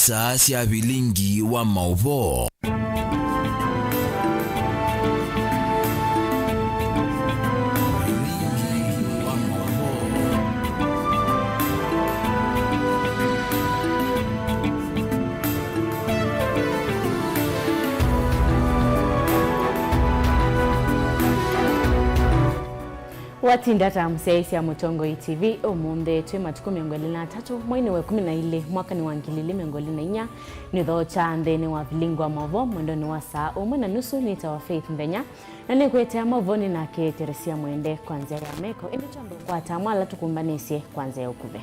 saa cia bilingi wa mauvo. Watindata mseisi ya Mutongo TV omunde twe matuku 23 mwezi wa 12 mwaka ni wa 2024 ni dhocha ndeni wa bilingi wa mavo mwendo ni wa saa 1:30 nita wa Faith Ndenya na ni kwete mavoni na ke Teresia Mwende kwanzia ya meko ende chambo kwa tamala tukumbanisye kwanzia ya ukuve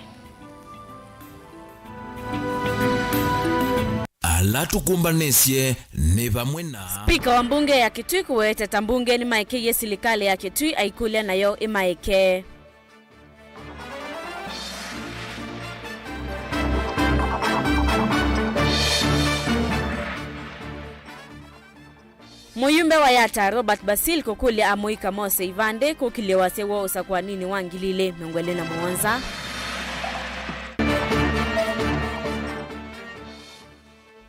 ala tukumbanisye ni vamwe na Spika wa mbunge ya Kitui kuwete tambunge ni maike ye serikali ya Kitui aikulia nayo imaike. Muyumbe wa Yata Robert Basil kukulia amuika Mose Ivande kukiliwa sewa usakwa nini wangilile mengwele na muonza.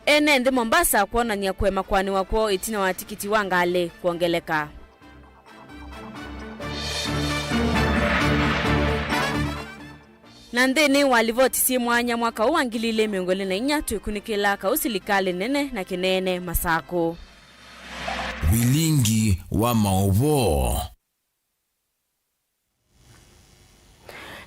Ende Mombasa kuona ni kwema kwani wako itina wa tikiti wangale kuongeleka. Nandeni walivoti si mwanya mwaka uangilile miongole na inya tuikunikila kausilikale nene na kinene masako. Bilingi wa mauvo.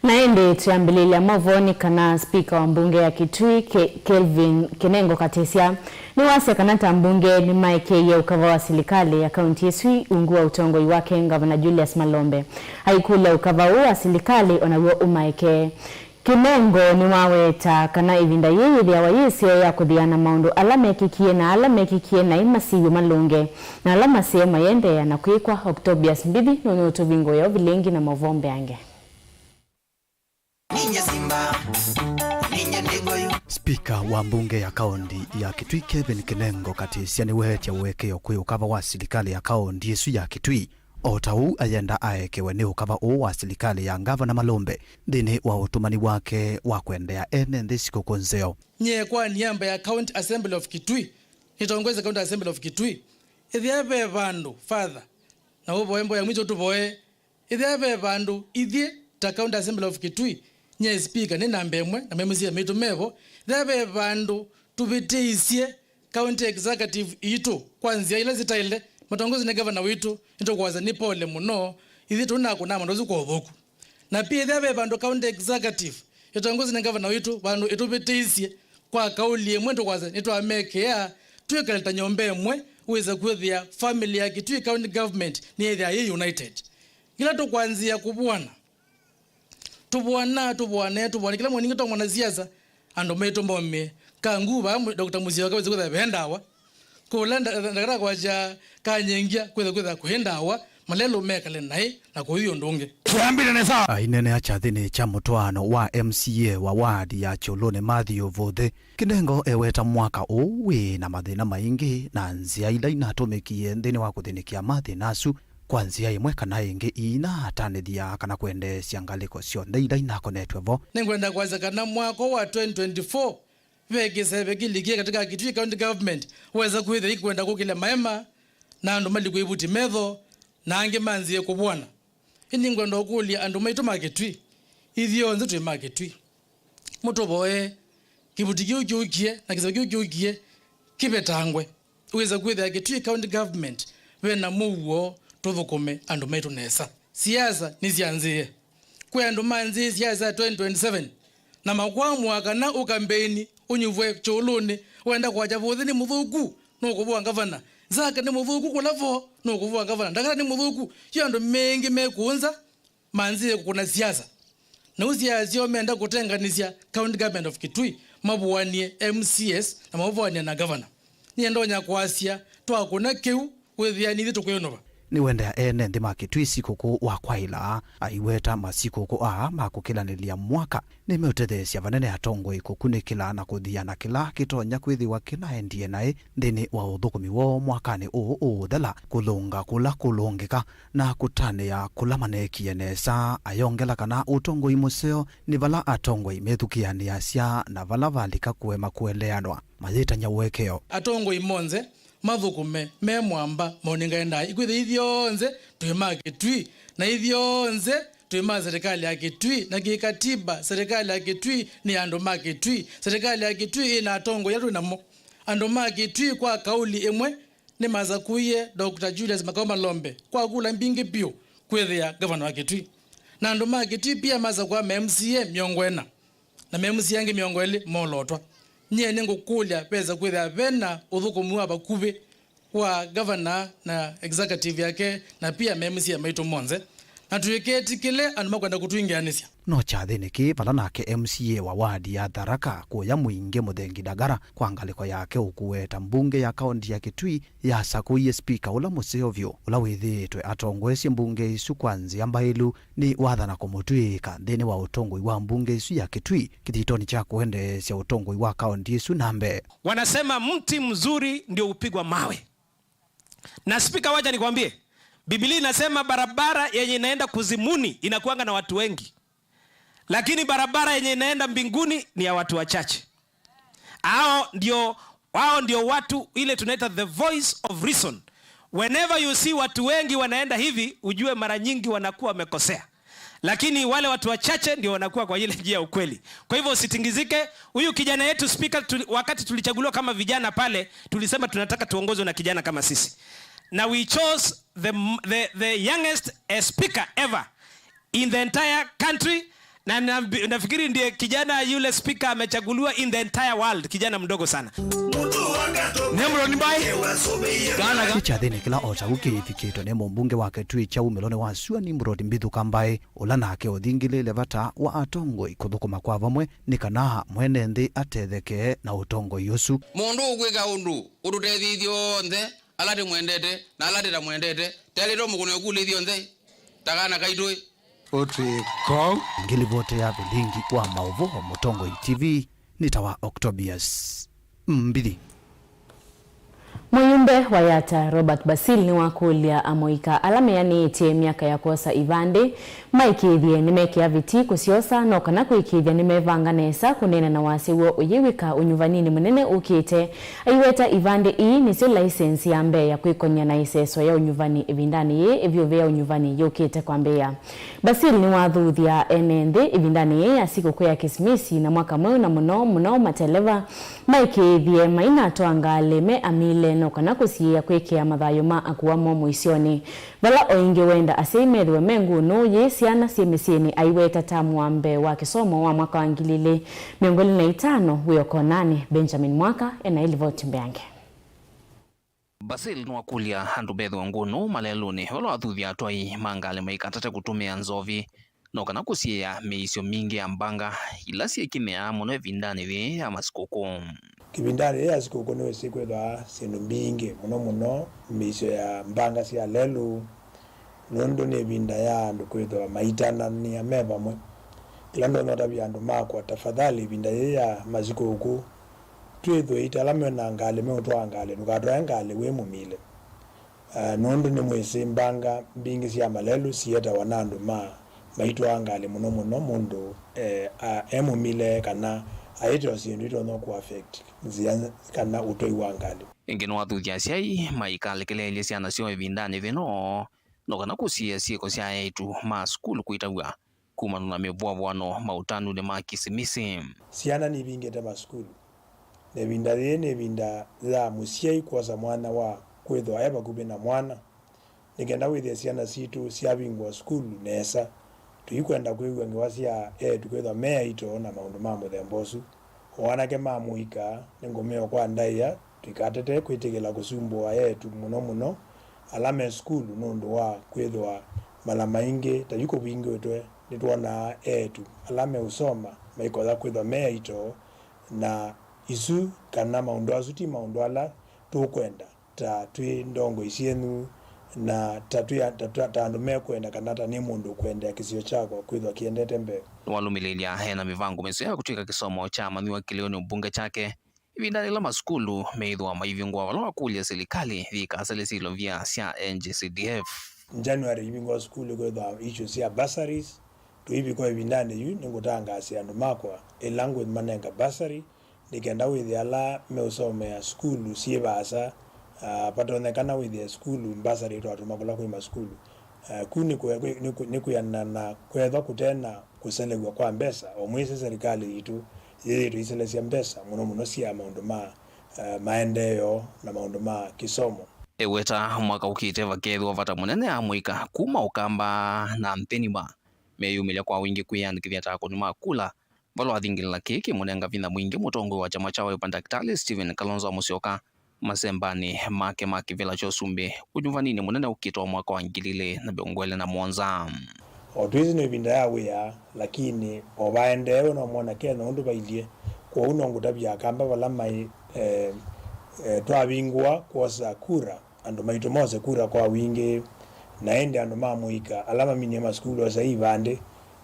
Naende tuambililia mavoni kana spika wa mbunge ya Kitui Kelvin Kinengo Katesia ni wase kanata mbunge ni maike ye ukava wa serikali ya kaunti Yesui ungua utongoi wake Gavana Julius Malombe haikula ukava wa serikali onawo umaike. Kinengo ni waweta kana ivinda yeye ya wayesio ya kudhiana maundu alamekikie na imasiyo malunge na alama sema yende ya nakuikwa Octobius Mbidi nuni utubingo ya vilengi na mavombe ange. Spika wa mbunge ya kaunti ya Kitui Kelvin Kinengo Katesia ni wehetia uwekeo kwe ukava wa serikali ya kaunti Yesu ya Kitui otau ayenda aekewe ni ukava wa serikali ya Gavana Malombe dhini wa utumani wake wa kuendea ene ndisiko konzeo nye kwa niamba ya County Assembly of Kitui nitongweze County Assembly of Kitui ithiabe vandu father na uboembo ya mwicho tuboe ithiabe vandu ithie ta County Assembly of Kitui nye speaker ni nambemwe na memusia mitu mevo ithiabe vandu tubitiisye county executive itu kwanzia ile zitaile matongozi ni governor witu nito kwaza ni pole muno ithi tunako na mandozi kwa oboku na pia ithiabe vandu county executive itongozi ni governor witu vandu itubitiisye kwa kauli emwe nito kwaza nito amekea tuikaleta nyombe emwe uweza kuthia family ya Kitui county government ni ethia ye united kila to kwanzia kubuana tubuana kila mweningi to mwana siasa ando meto mbome kanguba Dr. Muziwa kaweze kutha bendawa kulanda ndakara kwaja kanyengia kweza kuhendawa malelo mekale nai na kuhiyo ndunge tuambile nesa ainene achathini cha mutwano wa MCA wa wadi ya Cholone Matthew Vothe Kinengo eweta mwaka uwi na mathina maingi na nzia ila inatumikie nthini wa kuthinikia mathina asu kwanzia imwe kana ingi ina atanithia kana kuendesya ngaliko cionthe ila inakonetwe vo ningwenda kwaza kana mwaka wa 2024 vegisebe kilikie katika Kitui county government weza kuithia ikwenda kukile maema na andu mali kuibuti metho na ange manzie kubwana ini ngwenda okulia andu maitu makitui ithio nze twi makitui mutoboe kibuti kiukie na kisebe kiukie kibetangwe weza kuithia Kitui county government wena muwo tuthukume andu maitu nesa siasa nisianzie kwe andu manzi siasa 2027 na makwamu akana ukambeni unyuvwe cholone wenda kwaja Vothe ni muthuku no kuvuwa Gavana zaka ni muthuku kulavo no kuvuwa Gavana ndakara ni muthuku yo andu mengi mekunza manzi kuna siasa na usiasa menda kutenganisya county government of Kitui mabuwanie MCS na mabuwanie na Gavana ni ndonya kwasia twakuna kiu withia ni tukwionova ni wende ya ene nthi makitwi sikuku wa kwaila aiweta masikuku makukilanilia mwaka ni meutetheesya vanene atongoi kukunikila na kuthiana kila kitonya kwithiwa kinaendie nae nthini wa uthukumi wo mwakani uthela kulunga kula kulungika na kutania kula manekie nesa ayongela kana utongoi museo ni vala atongoi methukianiasya na vala valika kuema kueleanwa mayitanya wekeo atongoi monze mathukume me mwamba moningaenda ikwithe ithionze twima Kitui na ithionze twima serikali ya Kitui na kikatiba serikali ya Kitui ni andu ma Kitui serikali ya Kitui ina atongo yatu namo andu ma Kitui kwa kauli imwe ni mazakuye Dr. Julius Makoma Lombe kwa kula mbingi pio kwithia governor wa Kitui na andu ma Kitui pia mazakwa MCA miongwena na MCA yangi miongweli molotwa nye nengo kulia pesa kwithia vena uthukumu wa bakuve wa governor na executive yake na pia MCA maito monze na tuweketi kile anuma kwenda kutuingianisya no chathiniki vala nake MCA wa wadi ya Tharaka kuya mwingi Muthengi Ndagara kwa ngaliko yake ukuweta mbunge ya kaunti ya Kitui ya sakuiye speaker ula museovyo ula withitwe atongwesye mbunge isu kwanzia mbailu ni wathana kumutwika nthini wa utongoi wa mbunge isu ya Kitui kititoni cha kuendesya utongoi wa kaunti isu nambe. Wanasema mti mzuri ndio upigwa mawe. Na speaker, wacha nikwambie, Biblia inasema barabara yenye inaenda kuzimuni inakuanga na watu wengi, lakini barabara yenye inaenda mbinguni ni ya watu wachache. Hao ndio watu ile tunaita the voice of reason. Whenever you see watu wengi wanaenda hivi, ujue mara nyingi wanakuwa wamekosea, lakini wale watu wachache ndio wanakuwa kwa ile njia ya ukweli. Kwa hivyo usitingizike. Huyu kijana yetu speaker, wakati tulichaguliwa kama vijana pale, tulisema tunataka tuongozwe na kijana kama sisi. Now we chose the youngest speaker ever in the entire country, na nafikiri ndiye kijana yule speaker amechaguliwa in the entire world, kijana mdogo sana. Kichathini kila ochaguki ifikitwe ni mbunge wa Kitui cha umelone wa Sua Nimrod Mbithuka mbae ula nake uthingilile vata wa atongoi kuthukuma kwa vamwe ni kana mwene nthi atetheke na utongoi usu. Mundu ugwika undu urutethithio nthe alati mwendete na alati ta mwendete telero mukuno kulithio nthe takana kaitui Otriko ngili vote ya bilingi wa mauvo Mutongoi TV nitawa Octobius Mbidi. Muyumbe wa Yata Robert Basil ni wakulia amoika alame yaniitie miaka ya kuosa ivande maikithie nimekia viti kusiosa no kana kuikithia nimevanga nesa kunena na wasi wo uyiwika unyuvanini munene ukite aiweta ivande ii nisio license ya mbe ya kuikonya na iseso ya unyuvani ivindani ye evyo vya unyuvani yukite kwa mbeya. Basil ni wathuthia enende ivindani ye asiku kwa Krismasi na mwaka mweu na muno mateleva maikithie maina toangaleme amile no kana kusiya kwekea mathayo ma akuwamo muisioni vala oingi wenda aseimethwe mengu no yesiana siemesieni aiweta tamu wa mbe wa kisomo wa mwaka wa 2025 Wiyokonani Benjamin Mwaka ena ilivoti mbeange. Basil nwakulia handu bethu ngunu maleluni holo athuthia atwai mangale maikatate kutumia nzovi no kana kusiya meisyo mingi ya mbanga ila siekimea muno evindani vi ya masikuku. Kibindani ya sikukuu niwe sikwethwa sindu mbingi muno meisyo ya mbanga sia lelu nondo ni binda ya andu kwethwa maitana ni ya meva mwe ila ndo notabia andu makwa tafadhali binda ya masikuku twethwe italame na ngale meutwa ngale nukatwa ngale we mumile nondo ni mwesi mbanga mbingi sia malelu sieta wanandu maitwa ngale muno mundu emumile kana aitwa sindu no ku affect zianza kana utoi wangali ingeno wathuthia siai maikalekelelia ciana cio ivindani vino no kana kusia ciiko cia aitu ma school kuitagwa kumana na mibwabwano mautanu ne ma Krismasi. Ciana ni bingete ma school ne binda za musiai kwa za mwana wa kwethwa eba kubena mwana nigenda withia ciana citu cia bingwa school nesa tuikwenda kwigwa ngiwacia tukwethwa mea ito na maundu ma muthembosu wanake mamuika ningomeo kwa ndaia tukatete kwitigila kusumbua yetu muno alame school nundu wa kwethwa mala maingi tayuko bingi wetwe nitwana etu alame usoma maikoza kwethwa mea ito na isu kana maundu asuti maundu ala tukwenda ta twi ndongo isienu na tandume kwenda kanata ni mundu kwenda kisio chako kwithwa kiendete mbele walumililia hena mivango mesoya kutuika kisomo cha mamiwa kilioni ubunge chake ivinda la maskulu meithwa maivingwa wala wakulia serikali vikasale silo vya sia NGCDF January ibingwa skulu kwithwa issues ya bursaries tuivi kwa ibindane yu ningutangasi andu makwa language manenga bursary nikenda withi ala meusomea skulu siebasa patonekana withi skulu bursary twatumakula kwa skulu kuni nikuyana na kwethwa kutena kuselegwa kwa mbesa omwisi serikali itu yetu iselesia mbesa muno sia maundu ma maendeleo na maundu ma kisomo eweta mwaka ukite vakethwa vata munene amwika kuma ukamba na mpenima meyumilia kwa wingi kuyandikithia tako ni makula valo athingilila kiki munenga vina mwingi mutongo wa chama chawe Daktari Stephen Kalonzo Musyoka masembani make makivila chosumbi ujumvanini munene ukitwa mwaka wa 2017 otwizi no ibinda yawe ya lakini obaendewe no mwana kena undu bailie kwa uno ngutabya kamba bala mai twabingwa kosa kura andu maito mose kura kwa wingi naende andu mamuika alama mini maskulu asa ibande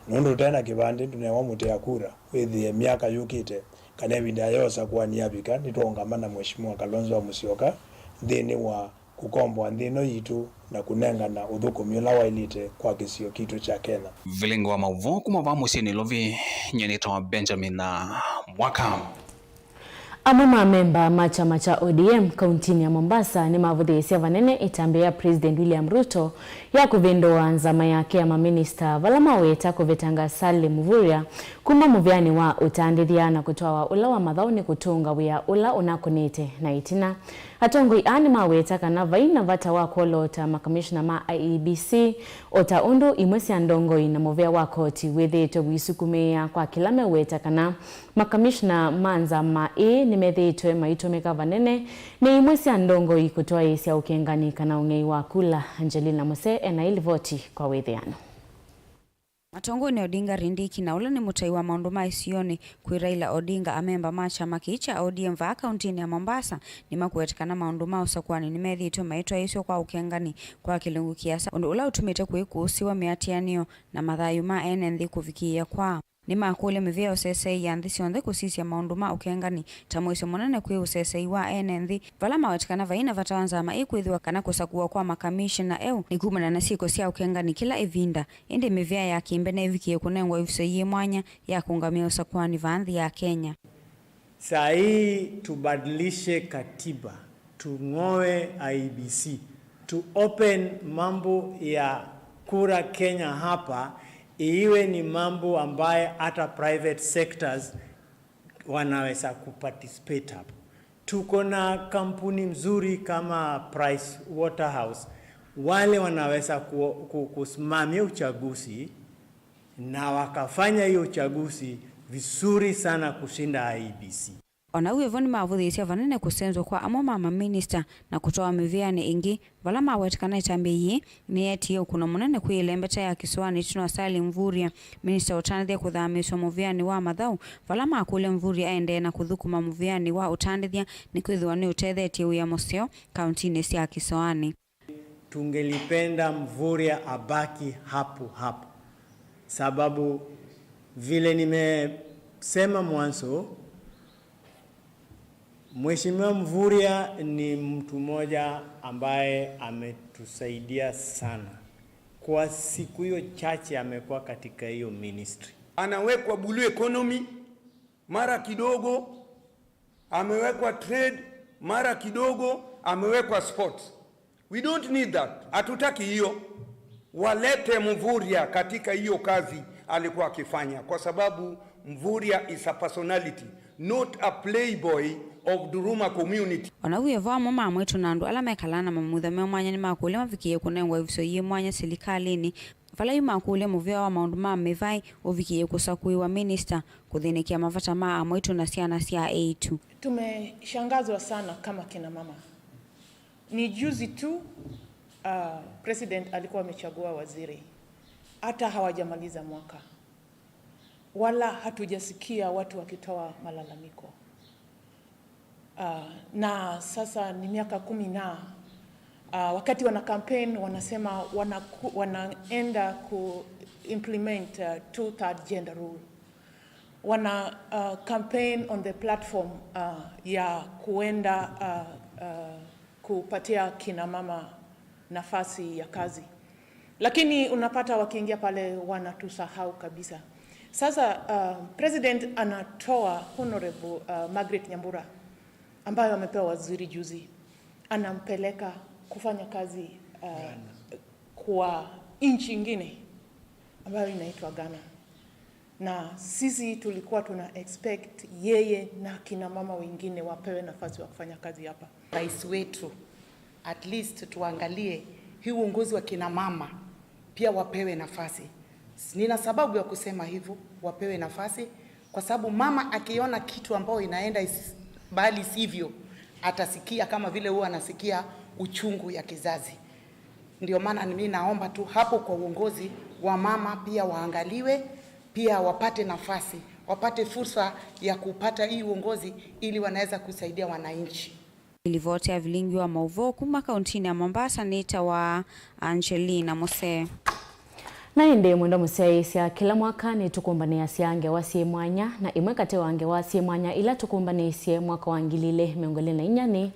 nundu tena kibande tunewa mutea kura withi miaka yukite kana ibinda yosa kwa niabika nitongamana mheshimiwa Kalonzo Musyoka thini wa kukombwa nthino yitu na kunenga na uthukumi ula wailite kwa kisio kitu cha Kenya vilingo wa mauvo kuma va musini lovi nyenita Benjamin na mwaka Amama memba ma chama cha ODM kauntini ya Mombasa ni mavudhisia vanene itambia President William Ruto ya kuvindoa nzama yake ya maminista valama weta kuvetanga Salim Mvurya kuma muvyani wa utandithia na kutoa ula wa mathauni kutunga wia ula unakunite na itina atongoi ani maweta kana vaina vata wa kolota makamishna ma IEBC ota undu imwesi andongoi na muvea wa koti wethito wisukumia kwa kilame weta kana makamishna manza ma nimethitwe maitumika vanene ni imwesi andongoi kutoa isia ukengani kana ungei wa kula Angelina Mose ena ilivoti kwa wethiano Matongoni Odinga Rindiki na ula ni mutai wa maundu ma isioni kwi Raila Odinga amemba ma chama kicha ODM va kauntini ya Mombasa ni makuetikana maundu ma usakwani ni methitwe maitwa isio kwa ukengani kwa kilungu kiasa undu ula utumite kuikuusiwa miatianio na mathayu ma NND kuvikia kwa ni makule mivia usesei ya nthi sionthe kusisia maundu ma ukengani ta mwiso munene kwi usesei wa NND vala mawetikana vaina vatawanza ama ikwithiwa kana kusakua kwa makamishna eu ni kumana na siko sia ukengani kila ivinda indi mivia ya kimbe na ivikie kunengwa ifusei mwanya ya kungamia usakwani va nthi ya Kenya. Saa hii tubadilishe katiba, tung'oe IEBC, to open mambo ya kura Kenya hapa iwe ni mambo ambaye hata private sectors wanaweza kuparticipate hapo. Tuko na kampuni mzuri kama Price Waterhouse, wale wanaweza kusimamia uchaguzi na wakafanya hiyo uchaguzi vizuri sana kushinda IEBC. Ona uwe voni mavudhisia vanene kusenzwa kwa amoma minister na kutoa miviani ingi vala mawetikana itambi ni eti kuna munene kuilembeta ya kiswani tuna Salim Mvurya minister utandithia kuthamiswa muviani wa mathau vala makule Mvurya aende na kuthukuma muviani wa utandithia ni kwithwa ni utethetie uya museo kauntini sia Kiswani. Tungelipenda Mvurya abaki hapo hapo, sababu vile nimesema mwanzo, Mheshimiwa Mvurya ni mtu mmoja ambaye ametusaidia sana. Kwa siku hiyo chache amekuwa katika hiyo ministry. Anawekwa blue economy, mara kidogo amewekwa trade, mara kidogo amewekwa sports. We don't need that. Hatutaki hiyo. Walete Mvurya katika hiyo kazi alikuwa akifanya, kwa sababu Mvurya is a personality, not a playboy of Duruma community. Ona uye vwa mama mwetu nandu ala mekalana mamutha me mwanya ni makule mavikie kunengwa iviso ye mwanya serikalini vala yu makule muvia wa maundu ma mevai uvikie kusakui wa minister kuthinikia mavata maa mwetu na siana sia A2. Tumeshangazwa sana kama kina mama. Ni juzi tu president alikuwa amechagua waziri, hata hawajamaliza mwaka, wala hatujasikia watu wakitoa malalamiko. Na sasa ni miaka 10 na wakati wana campaign wanasema wanaenda ku implement 2/3 gender rule. Wana campaign on the platform ya kuenda kupatia kina mama nafasi ya kazi. Lakini unapata wakiingia pale wanatusahau kabisa. Sasa President anatoa Honorable Margaret Nyambura ambayo amepewa waziri juzi. Anampeleka kufanya kazi kwa nchi nyingine ambayo inaitwa Ghana. Na sisi tulikuwa tuna expect yeye na kina mama wengine wapewe nafasi wa kufanya kazi hapa. Rais wetu at least tuangalie hii uongozi wa kina mama pia wapewe nafasi. Nina sababu ya kusema hivyo, wapewe nafasi kwa sababu mama akiona kitu ambao inaenda bali sivyo atasikia kama vile huwa anasikia uchungu ya kizazi. Ndio maana mimi naomba tu hapo kwa uongozi wa mama pia waangaliwe, pia wapate nafasi, wapate fursa ya kupata hii uongozi ili wanaweza kusaidia wananchi. Ilivotea vilingi wa Mauvo kuma kauntini ya Mombasa nita wa Angelina Mose. Na inde mwendo museisya kila mwaka ni tukumbania siange wasie mwanya na imwe kate wange wasie mwanya ila tukumbanisye mwaka wangilile miongolena inyani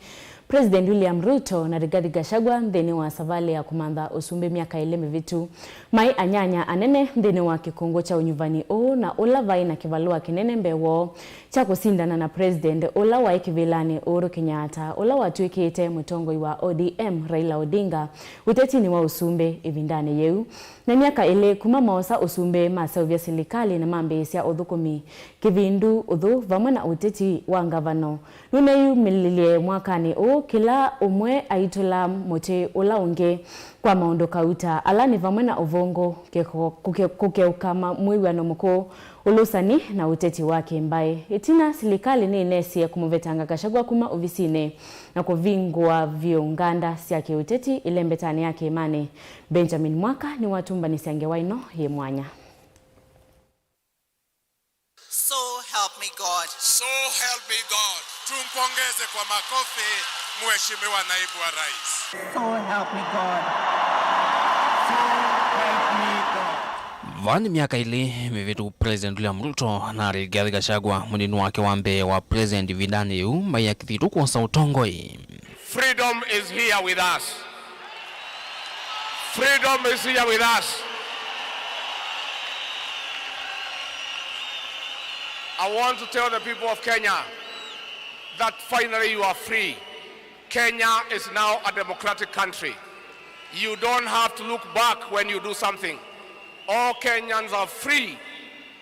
President William Ruto na Rigathi Gachagua nthini wa savale ya kumantha usumbi miaka ile mivitu mai anyanya anene nthini wa kikungu cha unyuvani na ula vai na kivalua kinene mbewo cha kusindana na President ula wa ikivilani Uhuru Kenyatta ula watuikite mutongoi wa ODM Raila Odinga utetini wa usumbe ivindane yeu na miaka ile kuma maosa usumbe masauvya serikali na mambesya uthukumi kivindu uthu vamwe na uteti wa ngavano nuneyu mililie mwakani kila umwe aitula muti ula unge kwa maundu kauta alani vamwe na uvongo kukeuka mwiwano muku ulusani na uteti wake mbaye itina serikali ni inesie kumuvetanga Gachagua kuma ofisine na kuvingwa viunganda syake uteti ilembetani yake imani. Benjamin Mwaka ni watumba ni siange waino ye mwanya. So help me God. So help me God. Tumpongeze kwa makofi Mheshimiwa Naibu wa Rais. So help me God. So help me God. Vani miaka ile mivitu President William Ruto na Rigathi Gachagua muninu wake wambe wa President Vidani yu maya kithitu kwa sautongoi. Freedom is here with us. Freedom is here with us. I want to tell the people of Kenya that finally you are free. Kenya is now a democratic country. You don't have to look back when you do something. All Kenyans are free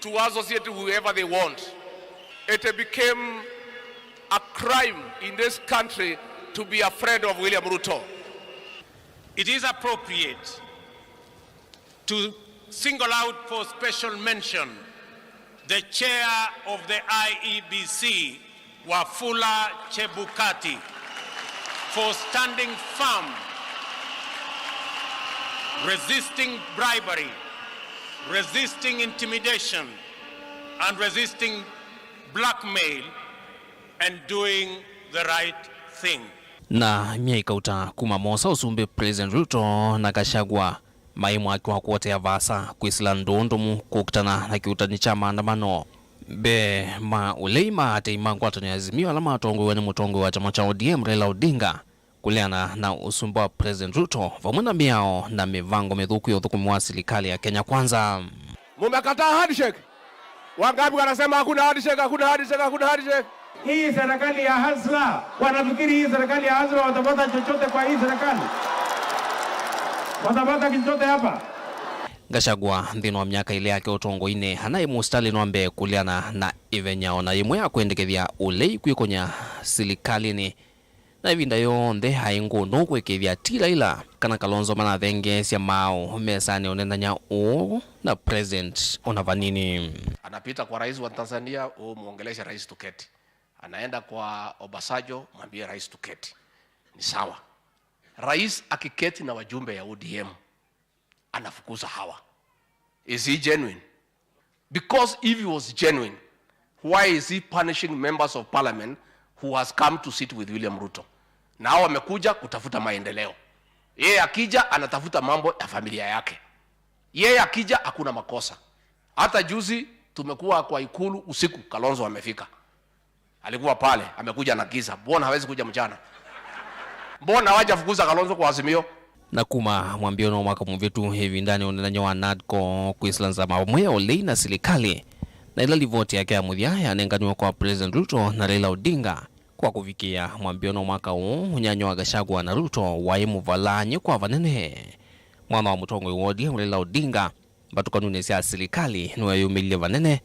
to associate with whoever they want. It became a crime in this country to be afraid of William Ruto. It is appropriate to single out for special mention the chair of the IEBC, Wafula Chebukati, for standing firm, resisting bribery, resisting intimidation, and resisting blackmail, and doing the right thing. Na miaka uta kuma mosa usumbe President Ruto na Gachagua maimu akiwa kuotea vasa kuisila ndondomu kukutana na kiutani cha maandamano be ma uleima ate imangwata ni azimio alama atongo wani mutongo wa chama cha ODM Raila Odinga kuleana na usumbe wa President Ruto vamuna miao na mivango medhuku ya udhuku mwa serikali ya Kenya Kwanza. Mumekataa handshake. Wangapi wanasema hakuna handshake, hakuna handshake, hakuna handshake? Hii serikali ya hasla, wanafikiri hii serikali ya hasla watapata chochote kwa hii serikali? Watapata chochote hapa? Gachagua nthini wa miaka ile yake utongo ine hanaye mustali nwambe kuliana na ivenyao na imwe ya kuendekethia ulei kwikonya serikali ni na ivinda yonthe haingu no kwekethia tila ila kana Kalonzo manathenge cia mao mesani onendanya na President Onavanini. Anapita kwa rais wa Tanzania, muongelesha rais tuketi. Anaenda kwa Obasanjo, mwambie rais tuketi. Ni sawa. Rais akiketi na wajumbe ya ODM anafukuza hawa. Is he genuine? Because if he was genuine, why is he punishing members of parliament who has come to sit with William Ruto? Na hao wamekuja kutafuta maendeleo. Yeye akija anatafuta mambo ya familia yake. Yeye akija hakuna makosa. Hata juzi tumekuwa kwa Ikulu usiku, Kalonzo amefika. Alikuwa pale, amekuja na giza. Mbona hawezi kuja mchana? Mbona hawajafukuza Kalonzo kwa Azimio? Na kuma mwambio no mwaka mvitu hivi ndani onenanya wa NADCO kuislanza mamwe ole na serikali na ila livoti yake ya muthia yanenganiwa kwa President Ruto na Raila Odinga kwa kufikia mwambio no mwaka unyanyo wa Gachagua na Ruto wae muvalanye kwa vanene mwana wa mutongo wodi Raila Odinga batukanune cia serikali no yumile vanene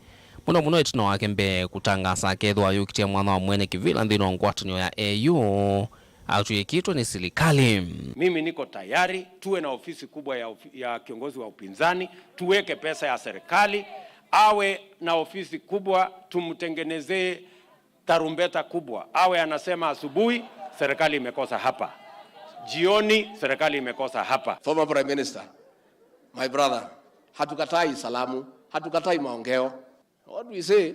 muno etino wake mbe kutangasa kethwa yukitia mwana wa mwene kivila ndino ngwatanyo ya AU atuyekitwa ni serikali. Mimi niko tayari tuwe na ofisi kubwa ya kiongozi wa upinzani, tuweke pesa ya serikali, awe na ofisi kubwa, tumtengenezee tarumbeta kubwa, awe anasema asubuhi serikali imekosa hapa, jioni serikali imekosa hapa. Former Prime Minister, my brother, hatukatai salamu, hatukatai maongeo. What we say,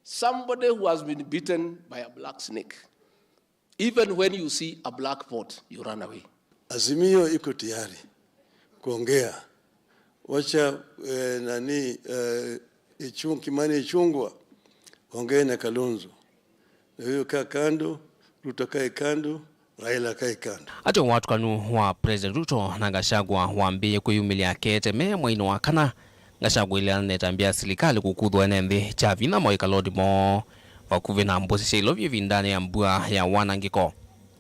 somebody who has been beaten by a black snake, even when you see a black pot, you run away. Azimio iko tayari kuongea. Wacha Kimani Ichung'wah ongea na Kalonzo. Na hiyo kaa kando, Ruto kae kando, Raila kae kando. Ati watu kanu wa President Ruto na Gachagua waambie kuyumilia kete me mwino wakana. Gachagua ile anetambia serikali kukudhwa nende chavina moika lodimo wakuvina mbosishe ilovye vindani ya mbua ya wanangiko.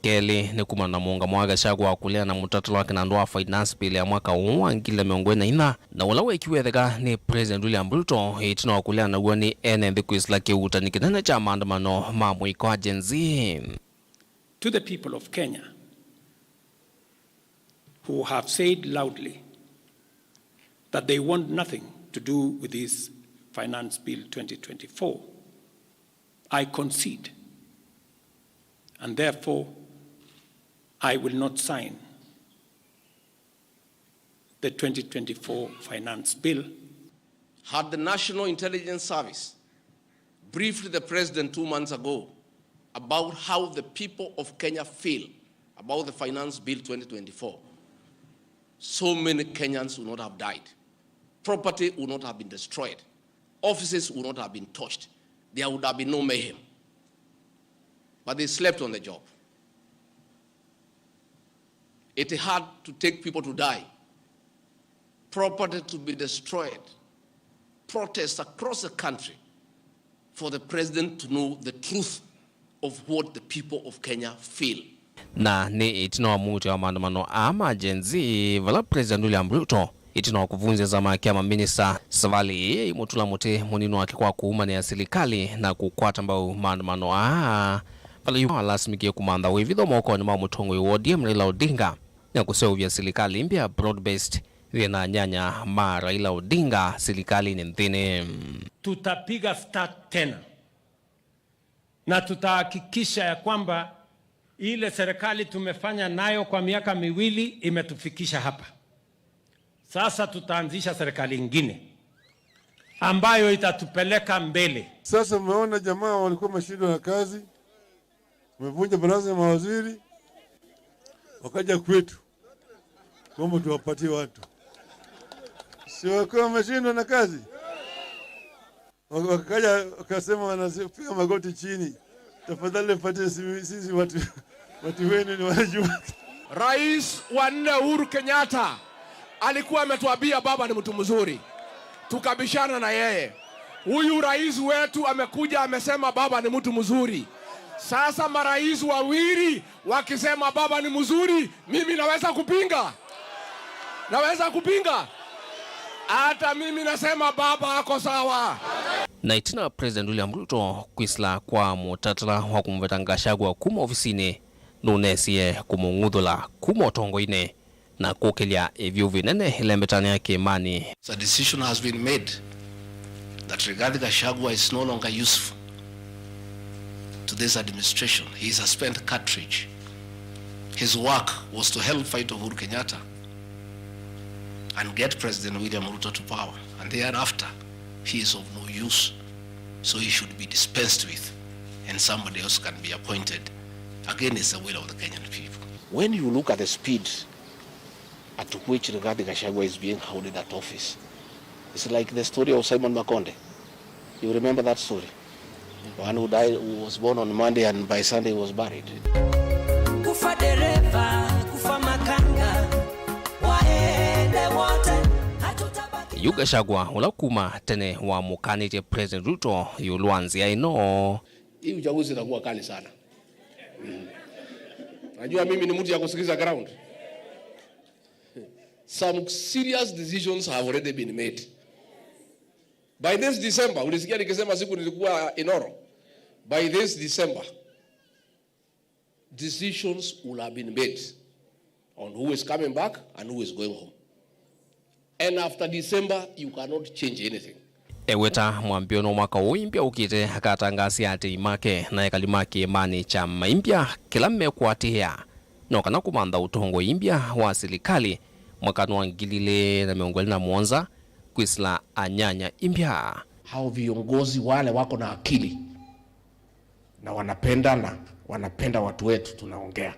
Keli ni kuma na muunga mwa Gachagua kulea na mutatalo wake na ndoa finance bill ya mwaka ngile miongoni na walawe ikiwetheka ni President William Ruto itino wakulea na uoni ene kuisla kiuta ni kinene cha maandamano mamwiko ajenzi. To the people of Kenya who have said loudly that they want nothing to do with this finance bill 2024, I concede, and therefore I will not sign the 2024 finance bill. Had the National Intelligence Service briefed the president 2 months ago about how the people of Kenya feel about the finance bill 2024, so many Kenyans would not have died. Property would not have been destroyed. Offices would not have been touched. There would have been no mayhem. But they slept on the job. It had to take people to die, property to be destroyed, protests across the country for the president to know the truth of what the people of Kenya feel. Na ni itino muti wa maandamano ama jenzi vala President William Ruto itino kuvunja zama kia maminista savali mutula muti munino wake kwa kuuma ya serikali na kukwata mbao maandamano vala yu alasimikie kumanda wevidho moko ni mamutongo wodi Raila Odinga na kusewya serikali mpya broad-based na nyanya Raila Odinga serikali ni nthini. Tutapiga start tena na tutahakikisha ya kwamba ile serikali tumefanya nayo kwa miaka miwili imetufikisha hapa. Sasa tutaanzisha serikali nyingine ambayo itatupeleka mbele. Sasa mmeona jamaa walikuwa mashindwa na kazi, tumevunja baraza ya mawaziri, wakaja kwetu kwamba tuwapatie watu. Si wakuwa mashindwa na kazi, wakaja wakasema wanapiga magoti chini, tafadhali patie sisi watu wenu ni wanajua. Rais wa 4 Uhuru Kenyatta alikuwa ametuambia baba ni mtu mzuri, tukabishana na yeye. Huyu rais wetu amekuja amesema baba ni mtu mzuri. Sasa marais wawili wakisema baba ni mzuri, mimi naweza kupinga? Naweza kupinga? Hata mimi nasema baba ako sawa. Na itina President William Ruto kuisla kwa mutatala wa kumveta Gachagua kuma ofisini nunesie kumungudhula kuma otongo ine na kukelia evyu vinene ilembetani yake imani. So a decision has been made that Rigathi Gachagua is no longer useful to this administration. He is a spent cartridge. His work was to help fight Uhuru Kenyatta and get President William Ruto to power. And thereafter, he is of no use. So he should be dispensed with and somebody else can be appointed against the will of the Kenyan people. When you look at the speed at which Rigathi Gachagua is being held in that office. It's like the story of Simon Makonde. You remember that story? One who died, who was born on Monday and by Sunday was buried. Kufa dereva, kufa makanga, waende wote. Gachagua ulakuma tene wa mukanite President Ruto yulwanzia ino. Hii uchaguzi itakuwa kali sana. Najua mimi ni mtu ya kusikiza ground. Some serious decisions have already been made. By this December, ulisikia nikisema siku nilikuwa Inoro. By this December, decisions will have been made on who is coming back and who is going home. And after December, you cannot change anything. Eweta mwambiono mwaka uimbia ukite akatangasia ati imake na ekalimaki imani cha maimbia kila mmekuatia nokana kumanda utongo imbia wa serikali mwaka nwangilile na miongoli na Mwanza kuisla anyanya imbia. Hao viongozi wale wako na akili na wanapenda watu wetu tunaongea.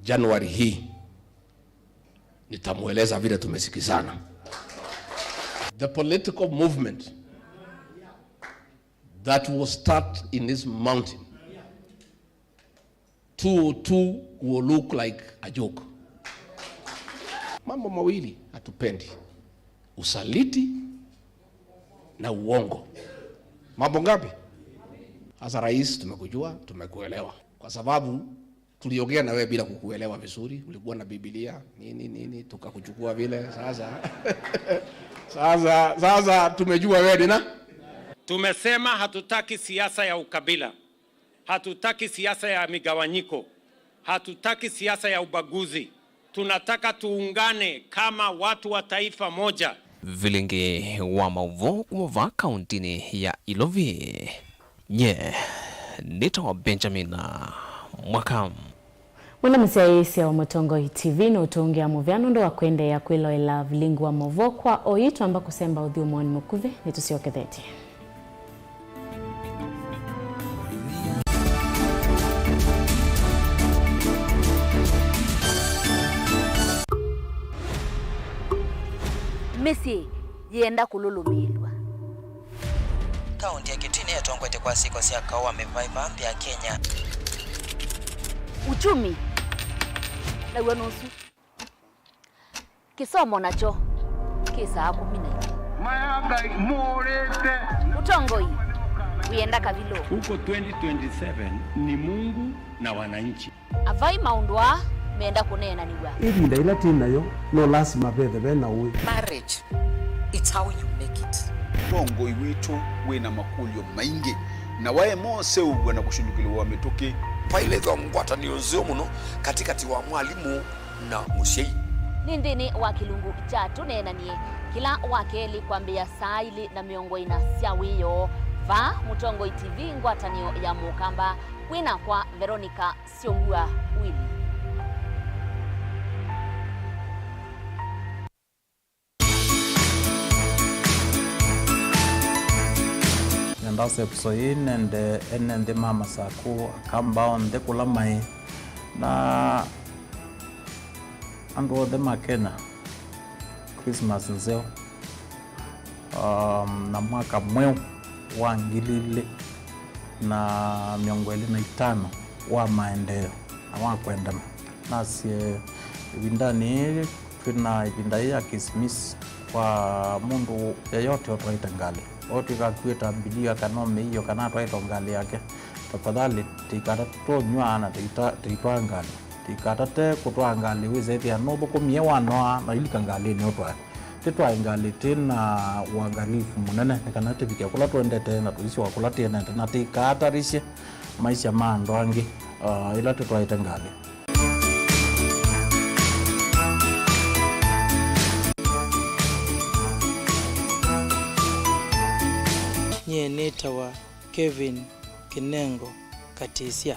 Januari hii nitamueleza vile tumesikizana. The political movement that will start in this mountain 202 will look like a joke. Mambo mawili hatupendi: usaliti na uongo. Mambo ngapi? Asa rais, tumekujua, tumekuelewa. Kwa sababu tuliongea na wewe bila kukuelewa vizuri. Ulikuwa na Biblia nini tukakuchukua vile. Sasa tumejua wewe na tumesema hatutaki siasa ya ukabila. Hatutaki siasa ya migawanyiko. Hatutaki siasa ya ubaguzi. Tunataka tuungane kama watu wa taifa moja. Vilingi wa Mauvo kumova kauntini ya Ilovi. Nito Benjamin Mwakam. Mwana msiaisi ya Mutongoi TV na utungia muvyano ndo wakwende ya kwilo ila vilingu wa Mauvo kwa oitu amba kusemba udhiu mwani mukuve nitusioke dheti. Misi yenda kululumirwa. Kaunti ya Kitui yatongwete kwa siku sia kawa mevaiva ya Kenya. Uchumi na uanusu kisomo nacho kisa 10 mayanga morete Mutongoi uyenda kavilo huko 2027 ni Mungu na wananchi. Avai maundwa meenda kunena niwa hivi ndaila tinayo no lazima bethe na uwe marriage, it's how you make it. Bongo iwitu wena makulio maingi na wae mose ugwa na kushindukiliwa metoke faile za ngwatani uzio muno katikati wa mwalimu na mushei nindini wa kilungu chatu nena nie kila wakeli kwambia saili na miongo ina siawiyo va Mutongoi TV ngwatanio ya mukamba wina kwa Veronica Siongua Willy. Ndase kusoyin ende mama saku kamba onde kula mai na ando de makena Christmas nzeo na mwaka mweo wa ngilile na miongo 25 wa maendeleo na wakwenda nasi ibindani tuna ibinda ya Christmas kwa mundu yeyote otwaita ngali otika kweta bilia kanome hiyo kana twaita ngali yake tafadhali tikata tonywana tikitwa ngali tikata te kutwa ngali wizeti ya nobo kumye wanoa na ilika ngali ni otwa tetwa ngali tena uangalifu munene kana tibikia kula twende tena tuisi wakula tena na tikata rishe maisha mando angi ila twaita ngali netawa Kevin Kinengo Katisia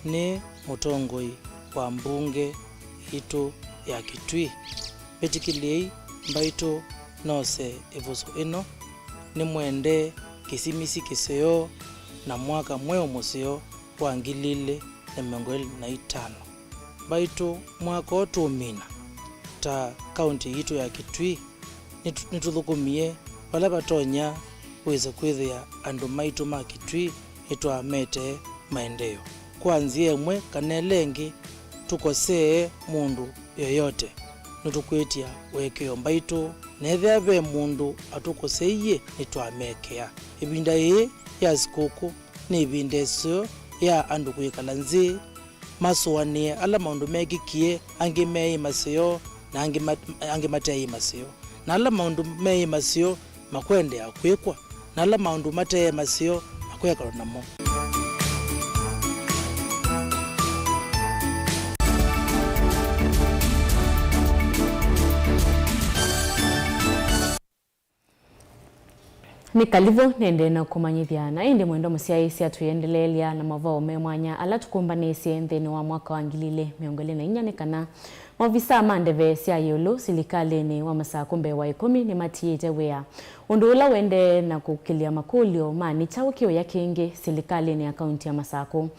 ni Mutongoi wa mbunge itu ya Kitui petikilei mbaito nose evoso eno ni mwende kisimisi kiseo na mwaka mweo museo wa ngilile na 25 baitu mwaka otumina ta kaunti yitu ya Kitui nituthukumie wala batonya weza kwithia andu maitu ma Kitui itwamete maendeleo kwanzia mwe kanelengi tukosee mundu yoyote nitukwitia wekeo mbaitu nethia ve mundu atukoseiye nitwamekea ibinda hii ya sikuku ni ibinda isio ya andu kwikala nzi masuanie ala maundu megikie angi mei masio na angi matei masio na ala maundu mei masio makwende ya kwikwa na ala maundu matei masio makwekalo namo. Ni kalivo nende na kumanyithiana indi mwendo musiaisi atuendelelia na mavao memwanya ala tukumbanisi nthini wa mwaka wa 2024 kana mavisa mandeve cia yulu silikalini wa masakumbe wa 10 ni matiite wea undula wende na kukilia makulio mani chawukio ya kingi silikalini ya kaunti ya Masako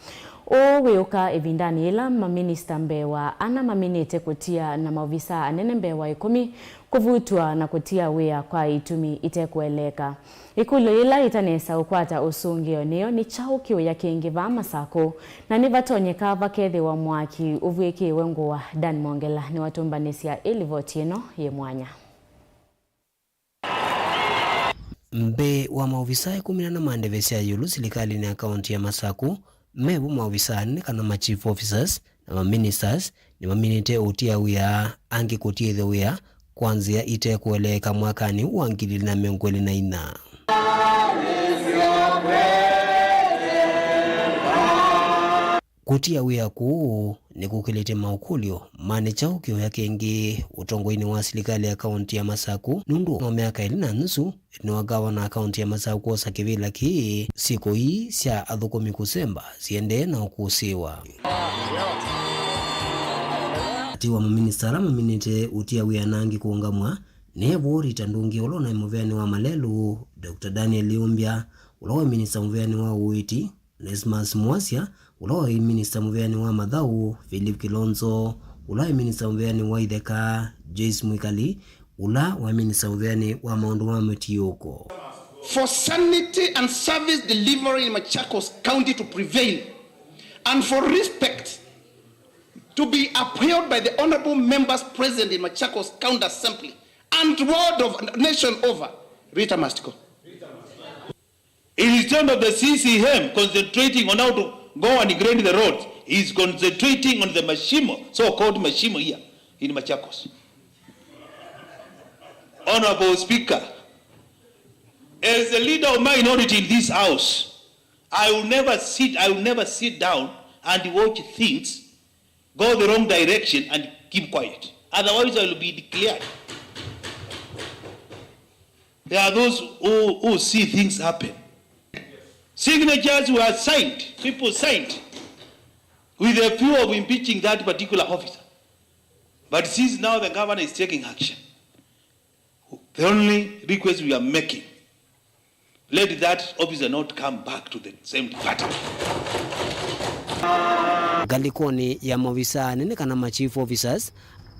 weuka evindani ila maminista mbewa ana maminite kutia na mavisa anene mbewa 10 kuvutwa na kutia wea kwa itumi itekueleka ikulu ila itanesa ukwata usungio niyo ni chawukio ya kingi va Masako na nivatonyeka vakethi wa mwaki uvwiki wengu wa Dan Mongela ni watumbanisia ilivotino ye mwanya. Mbe wa maofisa 10 na mandevesi ya yulu silikali ni akaunti ya Masako mebu maofisa kana ma chief officers na ma ministers ni maminite utia wia angi kutie the wia kwanzia ite kueleka mwakani wa 2024. Kutia wia kuu ni kukilete maukulio mani chaukio ya kengi utongoini wa silikali ya kaunti ya Masako nundu wa miaka 4 ni wagawa na kaunti ya Masako osa kivila ki siku hii sia athukumi kusemba siende na ukusiwa tiwa maministara maminite utia wia nangi kuungamwa nebo ritandungi ulona imuveani wa Malelu Dr. Daniel Liumbia ulowa minista muveani wa Uiti Nesmas Mwasia ulowa minista muveani wa Mathau Philip Kilonzo ulowa minista muveani wa Itheka Joyce Mwikali ula wa minista muveani wa Maundu wa Mutioko. For sanity and service delivery in Machakos County to prevail and for respect to be upheld by the honorable members present in Machakos County Assembly and word of nation over, Rita must go. Instead of the CCM concentrating on how to go and grade the roads, he's concentrating on the mashimo, so-called mashimo here in Machakos. Honorable Speaker, as the leader of minority in this house, I will never sit down and watch things go the wrong direction and keep quiet. Otherwise, I will be declared. There are those who see things happen. Signatures were signed, people signed, with a view of impeaching that particular officer. But since now the governor is taking action, the only request we are making, let that officer not come back to the same department. Galikoni ya mavisa nene kana ma chief officers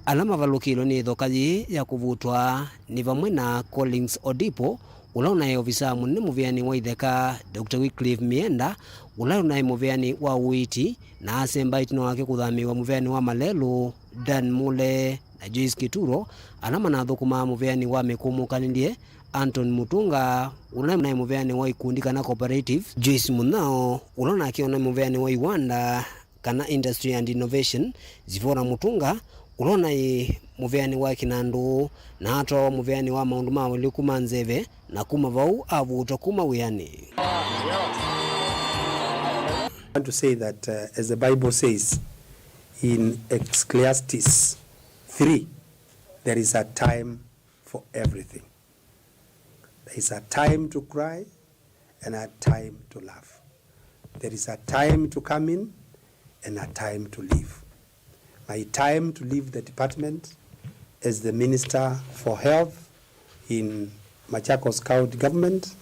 alama valukilo ni dhokaji ya kuvutwa ni vamwe na Collins Odipo ulauna ya ofisa munene muveani wa Itheka Dr. Wycliffe Mienda ulauna ya muveani wa Uiti na asemba itino wake kuthamiwa muveani wa Malelu Dan Mule na Joyce Kituro alama na thukuma muveani wa Mekumu Kanindie Anton Mutunga ulauna ya muveani wa Ikundi kana Cooperative Joyce Munao ulauna akiona muveani wa Iwanda kana Industry and Innovation Zivora Mutunga ulona i muveani wa Kinandu na ato muveani wa Maundu mawe likuma nzeve na kuma vau avuto kuma wiani. I want to say that as the Bible says in Ecclesiastes 3, there is a time for everything. There is a time to cry and a time to laugh. There is a time to come in and a time to leave. My time to leave the department as the Minister for Health in Machakos County Government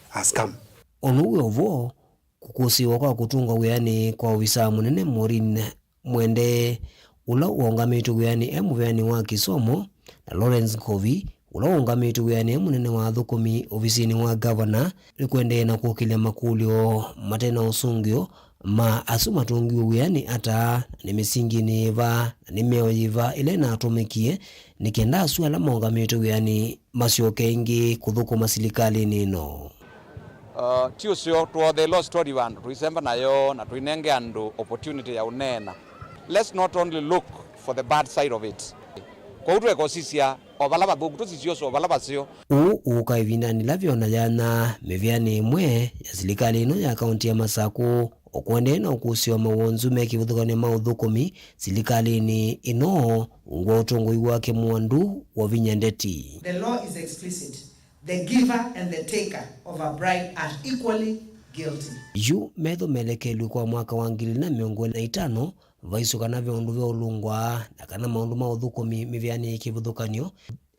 has come. Onuwe ovo kukusiwa kwa kutunga wiani kwa wisa munene Maureen Mwende ula uongamite wiani muveani wa kisomo na Lawrence Nkovi ula uongamite wiani munene wa thukumi ofisini wa governor nikwendee na kukilia makulio matena usungio ma asumatungiwe wiani ata ni misingi niva ni meo yiva ile na atumikie nikenda aswala maongamite wiani masioke ingi kuthukuma serikali nino. Tiusio tuothe lo story wandu tuisemba nayo na tuinenge andu opportunity ya unena. Let's not only look for the bad side of it. Kwa utu ekosisia obalaba bugu tusisio so obalaba sio ukaivinani lavyo na jana meviani imwe ya serikali ino ya kaunti ya Masako okwende na ukusio mawonzu mekivuthukane maudhukumi serikali ni ino ungwa utongoi wake mwandu wa vinyandeti. The law is explicit. The giver and the taker of a bride are equally guilty. Yu metho melekelu kwa mwaka wa 2025 vaisu kana viondu vya ulungwa na kana maundu maudhukumi miviani ikivuthukanio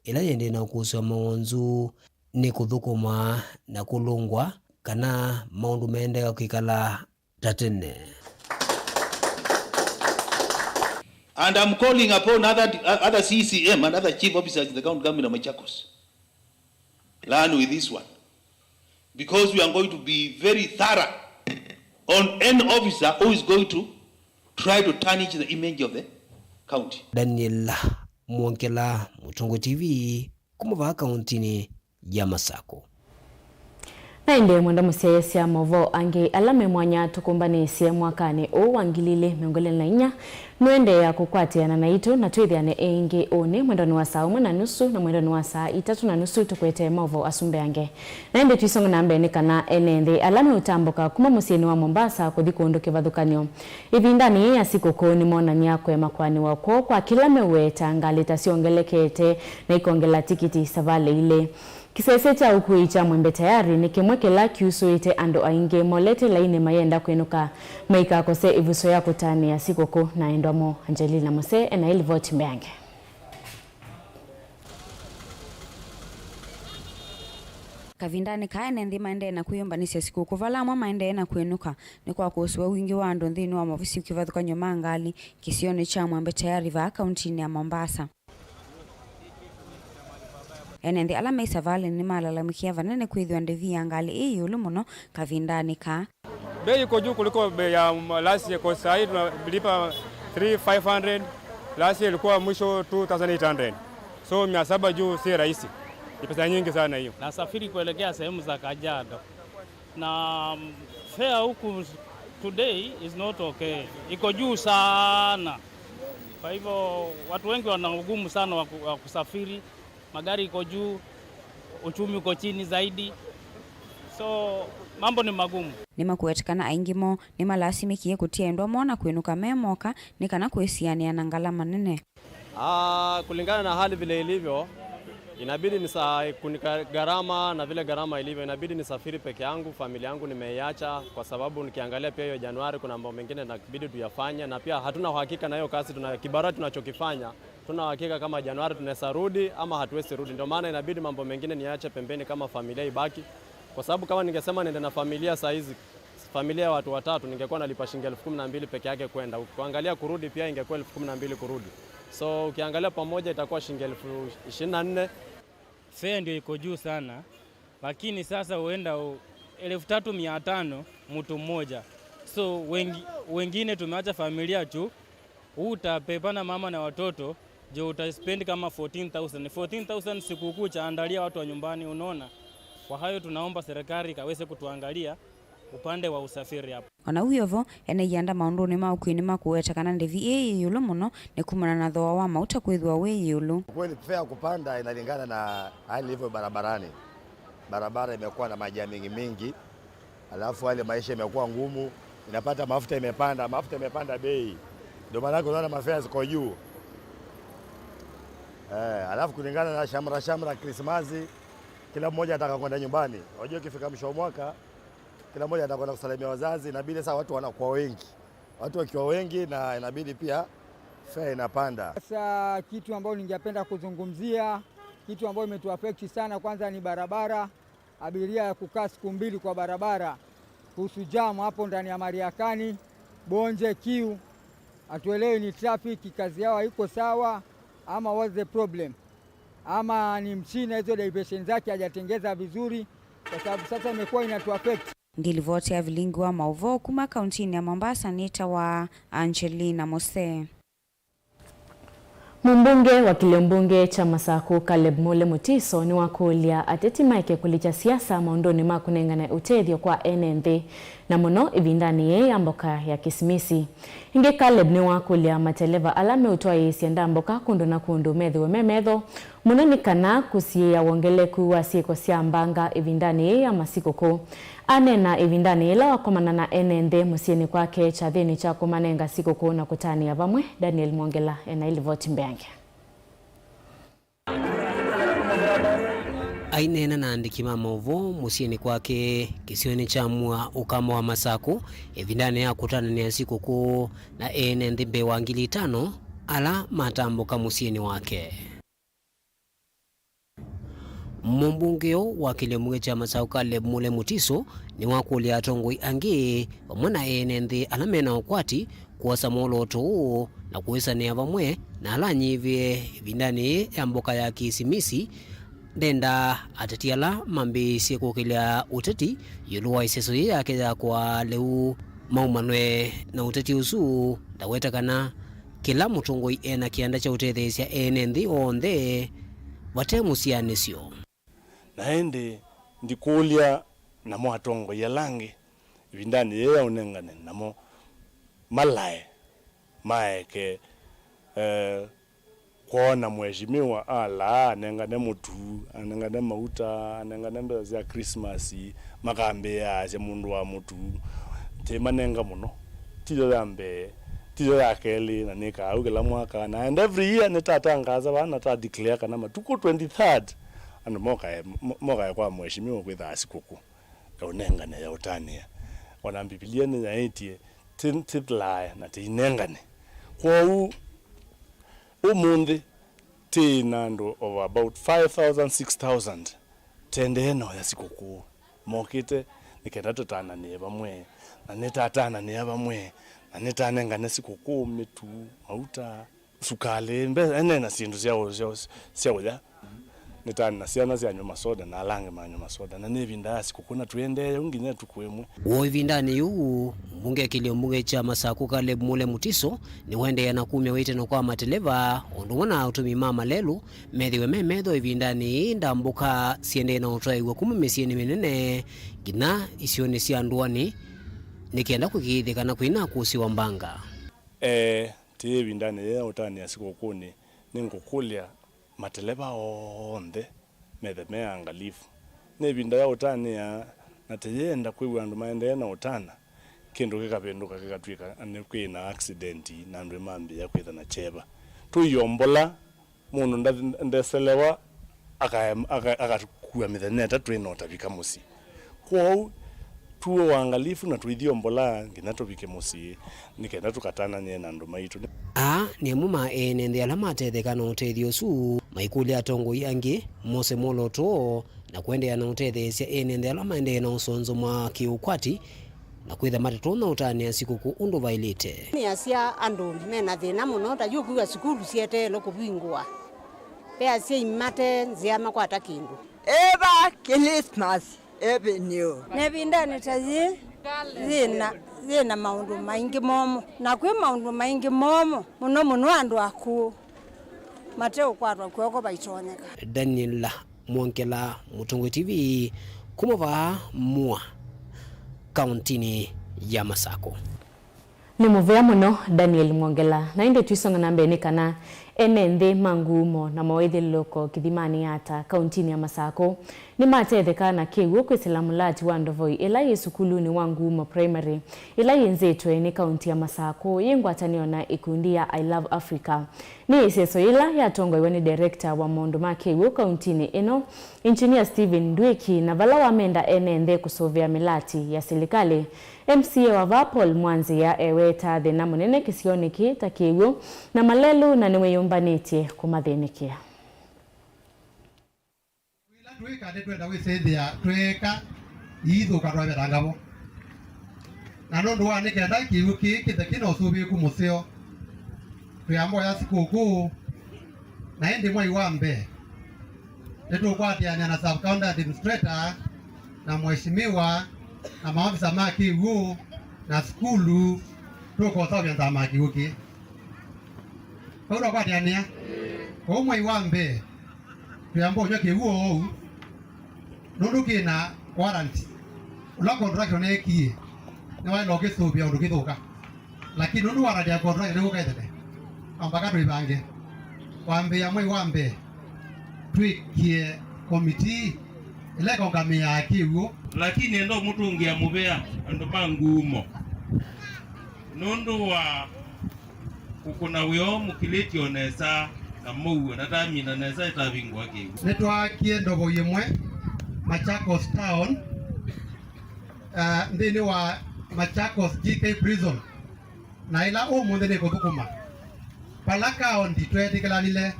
ila yende na ukusio mawonzu ni kuthukuma na kulungwa kana maundu mende ya kikala tatene. And I'm calling upon other CCM and other chief officers in the county government of Machakos. Learn with this one. Because we are going to be very thorough on any officer who is going to try to tarnish the image of the county. Daniel Mwankela, Mutongo TV, kumuva kauntini ya Masako. Naende mwenda museyesi ya movo ange alame mwanya tukumbanesie mwakane o wangilile miongole na inya nuende ya kukwati ya nanaitu na tuithiane inge one mwenda nuwa saa 1:30 na mwenda nuwa saa 3:30 tukwete movo asumbe ange. Naende tuisonga na mbeni kana enende alame utamboka kuma musieni wa Mombasa kuthiko undoke vadhukanyo. Hivi ndani ya siku kuni mona nyakwe makwani wako kwa kila meweta ngalita siongelekete na ikongela tikiti savale ile. Kisese cha ukuicha mwembe tayari ni kimwekela kiusuite ando ainge molete laine mayenda kwenuka maika kose ivuso ya kutani ya sikoko na endomo Angelina Mose ena ili voti mbeange. Kavindani kaene nthi maende na kuyombanisia siku kuvalamwa maende na kwenuka ni kwa kusuwa wingi wa ando nthini wa mavisi ukivathukanyo mangali kisioni cha mwembe tayari va kauntini ya Mombasa. Enendi alama isavale ni malalamikia vanene kwithwa ndevi ya ngali iyulu muno kavindani ka. Bei iko juu kuliko bei ya last year, kwa sasa hivi tunalipa 3500, last year ilikuwa mwisho 2800. So 700 juu si rahisi. Ni pesa nyingi sana hiyo. Nasafiri kuelekea sehemu za Kajiado. Na fare huku today is not okay. Iko juu sana. Kwa hivyo watu wengi wana ugumu sana wa kusafiri. Magari iko juu, uchumi uko chini zaidi. So mambo ni magumu. Nima kuetikana aingimo nima lasimikie kutia endwa mona kwenuka memoka nikana kuesiania na ngala manene. Kulingana na hali vile ilivyo inabidi kunika gharama na vile gharama ilivyo inabidi nisafiri peke yangu, familia yangu nimeiacha kwa sababu nikiangalia pia hiyo Januari kuna mambo mengine inabidi tuyafanye na pia hatuna uhakika na hiyo kazi kibarua tunachokifanya. Tuna uhakika kama Januari tunaweza rudi ama hatuwezi rudi. Ndio maana inabidi mambo mengine niache pembeni kama familia ibaki. Kwa sababu kama ningesema niende na familia saa hizi, familia ya watu watatu ningekuwa nalipa shilingi 12,000 peke yake kwenda. Ukiangalia kurudi pia ingekuwa 12,000 kurudi. So ukiangalia pamoja itakuwa shilingi 24,000. Fare ndio iko juu sana. Lakini sasa huenda 3,500 mtu mmoja. So wengine tumeacha familia tu. Utapepana mama na watoto, je utaspend kama 14,000. 14,000 sikukuu cha andalia watu wa nyumbani unaona. Kwa hayo tunaomba serikali kaweze kutuangalia upande wa usafiri hapo. Ona uyovo ene yanda maundu ni maukwini makueta kana ndevi yulu muno ni kumana na dhoa wa mauta kwithwa we yulu. Kweli fare kupanda inalingana na hali ilivyo barabarani. Barabara imekuwa na maji mingi. Alafu hali maisha imekuwa ngumu. Inapata mafuta imepanda bei. Ndio maana unaona mafare ziko juu. Alafu kulingana na shamra Krismasi kila mmoja anataka kwenda nyumbani. Unajua ikifika mwisho wa mwaka kila mmoja anataka kwenda kusalimia wazazi, inabidi sasa watu wanakuwa wengi. Watu wakiwa wengi na inabidi pia fare inapanda. Sasa kitu ambacho ningependa kuzungumzia, kitu ambacho imetuaffect sana kwanza ni barabara. Abiria kukaa siku 2 kwa barabara. Kuhusu jamu hapo ndani ya Mariakani, Bonje, Kiu. atuelewe ni traffic kazi yao haiko sawa ama what's the problem, ama ni mchina hizo diversion zake hajatengeza vizuri, kwa sababu sasa imekuwa inatuaffect. Ndilivotia vilingi wa Mauvo kuma kauntini ya Mombasa. Nita wa Angelina Mose. Mbunge wa kiliombunge cha Masako Caleb Mule Mutiso ni wakulia ateti maike kulicha siasa maondoni makunengana utethio kwa NND na muno ivindani ye amboka ya Kisimisi. Inge Caleb ni wakulia mateleva alame utoa yesi ndamboka kundu na kundu medhiwe memedho muno ni kana kusiya wongeleku wa sieko siya mbanga ivindani ye ya masikoko. Anena ivindani ila wakomana na NND musieni kwake chathini cha kumanenga sikoko na kutani ya vamwe. Daniel Mwongela ena ilivoti mbeange. Ainena na andiki Mauvo musieni kwake kisioni cha mua ukama wa Masako ivindani ya kutana ni ya sikoko na NND mbewa 5,000 ala matamboka musieni wake. Mbungeo wa kiliombunge cha Masako Caleb Mule Mutiso ni wakulia atongoi angi wamwana NND alamena ukwati kuwasa moloto uo na kuwesa ni avamwe na alanyivye vindani ya mboka ya Kisimisi ndenda atatiala mambi sieko kilia uteti yuluwa iseso yake ya kwa leu maumanwe na uteti usu daweta kana kila mutongoi ena kianda cha utethesia NND onde watemusianisyo. Naende ndikulia na mwatongo yalange vindani yeye unengane namo malae maeke kuona mheshimiwa ala anengane mutu anengane mauta anengane mbezi ya Christmas makambe ya mundu wa mutu temanenga muno tiyo yambe tiyo yakeli na nika augela mwaka na and every year netatangaza bana ta declare kana matuko 23rd and moka kwa mheshimiwa kwitha asikuku kaunengane ya utania ona Biblia ni yaetie titlae na tinengane kwa umundi tinando of about 5,000 6,000 tendeno ya sikuku mokite nikenda tutana ni bamwe na netatana ni bamwe na netanengane sikuku mitu auta sukale mbe enena sindu sia ya nitana siana sia nyuma soda na alange manyuma soda na nevinda sikukuna tuende unginya tukwemwe wo vindani yu mbunge kiliombunge cha Masako Caleb Mule Mutiso ni wende yana 10 wite no kwa mateleva ondona utumi mama lelu medhiwe memedho ivindani ndambuka siende na utaiwe 10 mesieni menene gina isione sia nduani nikienda kukithika na kuina kusiwa mbanga tie vindani ya utani ya sikukuni ningukulia mateleva onde medhe angalifu nevinda ya utani ya nateyenda kwiwa andu maende na utana kindu kikapenduka kikatwika anikwina accident na ndu mambi ya kwitha na cheba tuyombola mundu ndeselewa akakuwa mitheneta twinota vika musi kwao tuwe waangalifu na tuithiombola nginatuvike musi nikenda tukatana nye na ndu maitu ni muma NND alama atethekana utethio su maikuli atongo yangi mose moloto na kuendea na utethesia NND alama ende na usonzo mwa kiukwati na kwitha matatu na utani ya sikuku undu vailite ni asia andu mena thina muno ta yukuwa sukuru siete lo kubingwa pe asia imate nzia makwata kindu eba Christmas ebenyo nebinda nitazi zina maundu maingi momo na kwi maundu maingi momo muno andu aku mateo kwatwa kwoko baitonyeka. Daniel Mwongela, Mutungu TV, kumova mua kauntini ya Masako. Ni muvea muno Daniel Mwongela na inde tuisonga nambe ni kana NND mangumo na mawethe loko kithimani ata kauntini ya Masako ni matetheka na kiwu kwisilamu lati wa Ndovoi ila yesukulu ni wangumo primary ila yenzetwe ni kaunti ya Masako yengwatanio na ikundi ya I Love Africa ni iseso ila ya tongo iwani director wa maundu ma kiwu kauntini ino engineer Steven Ndweki na vala wamenda NND kusovea milati ya serikali. MCA wa Vapol Mwanzi ya eweta thina munene kisioniki ta kiwu na malelu na niweyumbanite kumathinikia twika ndetwenda wisithia twika ithuka twabera ngabo na nondu wa nikenda kiwu kithekino subi ku museo tuyambo ya sikukuu na endi mwai wa mbe nitukwatiania na sub county administrator na mheshimiwa na maafisa maki huu na skulu tuko sawa vyanza maki huki kwa kwatiania kwa mwai wa mbe tuyambo nyoke huo nundu kina warranty ula contract ne kie ne wa loke so bia ndu kithuka lakini nundu warranty ya contract ne ukaithete ambaka tuibange wambe ya mwai wambe twikie committee ile kongamia akiwo lakini ndo mtu ungia mubea ndo mangumo nundu wa ukuna wyo mukiliti onesa na muwe natamina nesa itabingwa kiwu netwakie ndogo yemwe Machakos town ndini wa Machakos GK prison na ila umuthi ni kuthukuma pala kaunti twetikalanile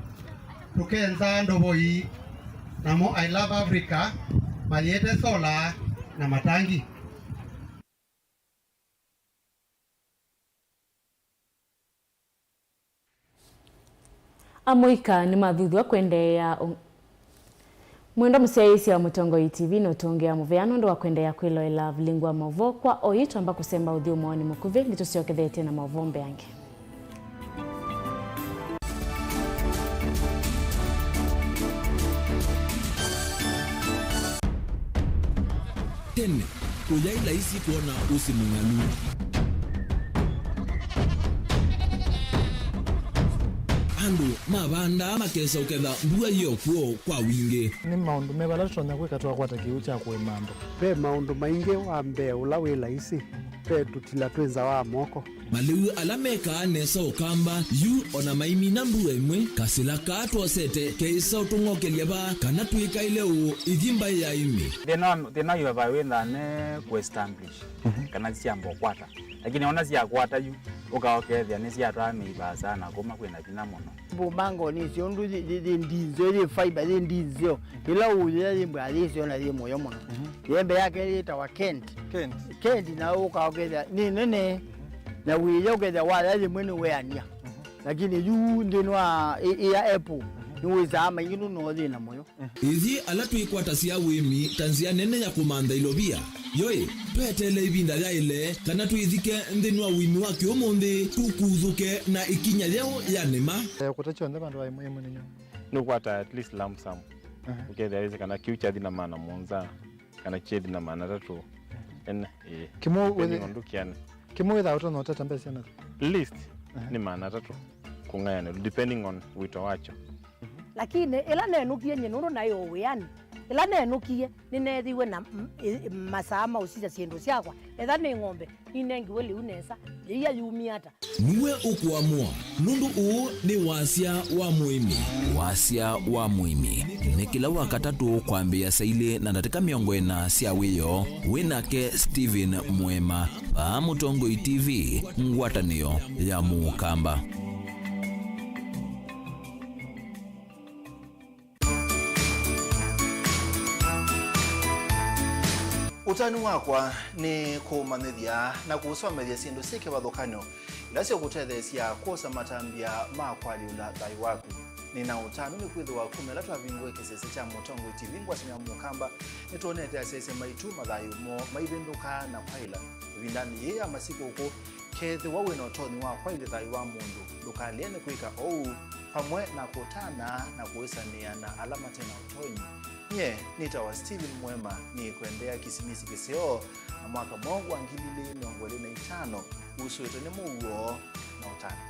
tukenza ndogo hii namo I love Africa maliete sola na matangi amuika ni mathuthwa kwendea mwendo musiaisi wa Mutongo TV no tongea muveano ndo wa kwendea kwiloela vilingwa mavo kwa oito amba kusemba uthio mwoni mukuvi nitusiokethete na mavombe yange tene uyaila isi kuona usimung'anu andu mabanda makesa uketha mbua yokuo kwa wingi ni maundu mebala tutonya kwika twakwata kiu cha kwimambo pe maundu maingi wa mbe ula wila isi pe tutila twenza wa moko maliu alameka nesa ukamba yu ona maimi na mbua imwe kasila katwosete keisa utungokelia ba kana tuika ileu ithimba ya imi thina yu vawitha ne kuestablish kana ciambo kwata lakini ona cia kwata yu ukaokethia ni cia twa miba sana kuma kwina thina muno bumango ni cio ndu ndizo ni fiber ni ndizo ila uya limbo alisio na limo yo muno yembe yake itawa Kent na ukaokethia ni nene na wiyo ukethia wala limwe ni weania lakini yu ndinwa ya Apple niwizama inginu no thina moyo ithi ala twikwata cia wimi tanzia nene ya kumanda ilovia yoi petele ibinda ya ile kana tuithike nthini wa wimi wa kiumuthi tukuthuke na ikinya yao ya nema kutacho nda bandu wa imwe ninyo no kwata at least lump sum ukethia hizi kana kiucha thina maana monza kana chedi na maana tatu en kimo wewe ndukiane kimo without no tata mbese na list ni maana tatu kungayana depending on wito wacho lakini ila nenukie nyenuru nayo wiani ila nenukie ninethiwe na masama usija ciendu ciakwa etha ni ng'ombe inengiwe liu nesa iya yumiata niwe ukuamua nundu uu ni wasia wa muimi ni kila wakatatu kwambia saili na ndatika miongo ina cia wiyo winake Steven Mwema pa Mutongo TV ngwatanio ya Mukamba. Utani wakwa ni kumanithia na kusomethia sindu sike bathukanyo ilasio kutethesia kuosa matambia makwaliula thai waku nina utani ni kwithwa kumela twavingwe kisese cha Mutongo TV ngwasimya Mukamba nitonete asese maitu mathayu mo maivinduka na kwaila vindani ye amasiku uko kethe wawe na utoni wa kwaile thai wa mundu ndukaliene kwika ou pamwe na kutana na kuisania na alama tena utoni nye nitawa Steven Mwema ni kuendea kisimisi kiseo na mwaka mongu wa 2025 usuweto ni muguo na utani.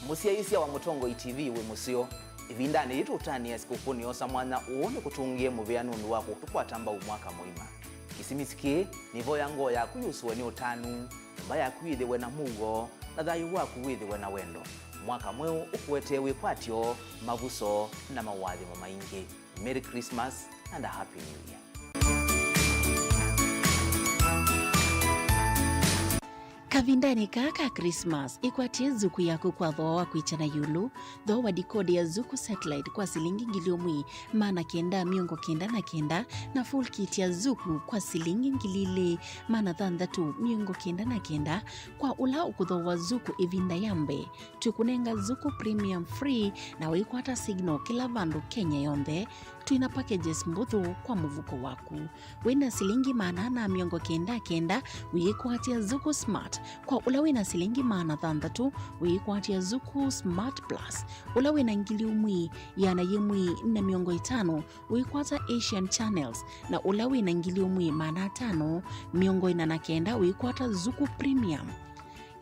Musia isia wa Mutongo TV we musio ivindani itu utani ya sikukuni osa mwana uone kutungie muveanu ndu wako tukwatamba umwaka muima kisimisi nivo yango ya kuyusuwa ni utanu mbaya kwithiwe na mugo na thayu waku withiwe na wendo mwaka mweu ukuetewe kwatyo mavuso na mawathimo maingi. Merry Christmas and a Happy New Year. Kavindani kaka Christmas ikwatie zuku yako kwa dhoa kuichana yulu dhoa dikodi ya zuku satellite kwa silingi ngiliomwi mana kenda miongo kenda na kenda na full kit ya zuku kwa silingi ngilile mana thandatu miongo kenda na kenda kwa ula ukudhoa zuku ivinda yambe tukunenga zuku premium free na wikwata signal kila vandu Kenya yonde tuina packages mbuthu kwa muvuko waku wina silingi manana miongo kenda kenda wikwatia zuku smart kwa ula wina silingi maana thandatu wikwatia zuku smart plus ula wina ngiliumwi yana yemwi na miongo itano wikwata Asian channels na ula wina ngiliumwi maana 5 miongo ina na kenda wikwata zuku premium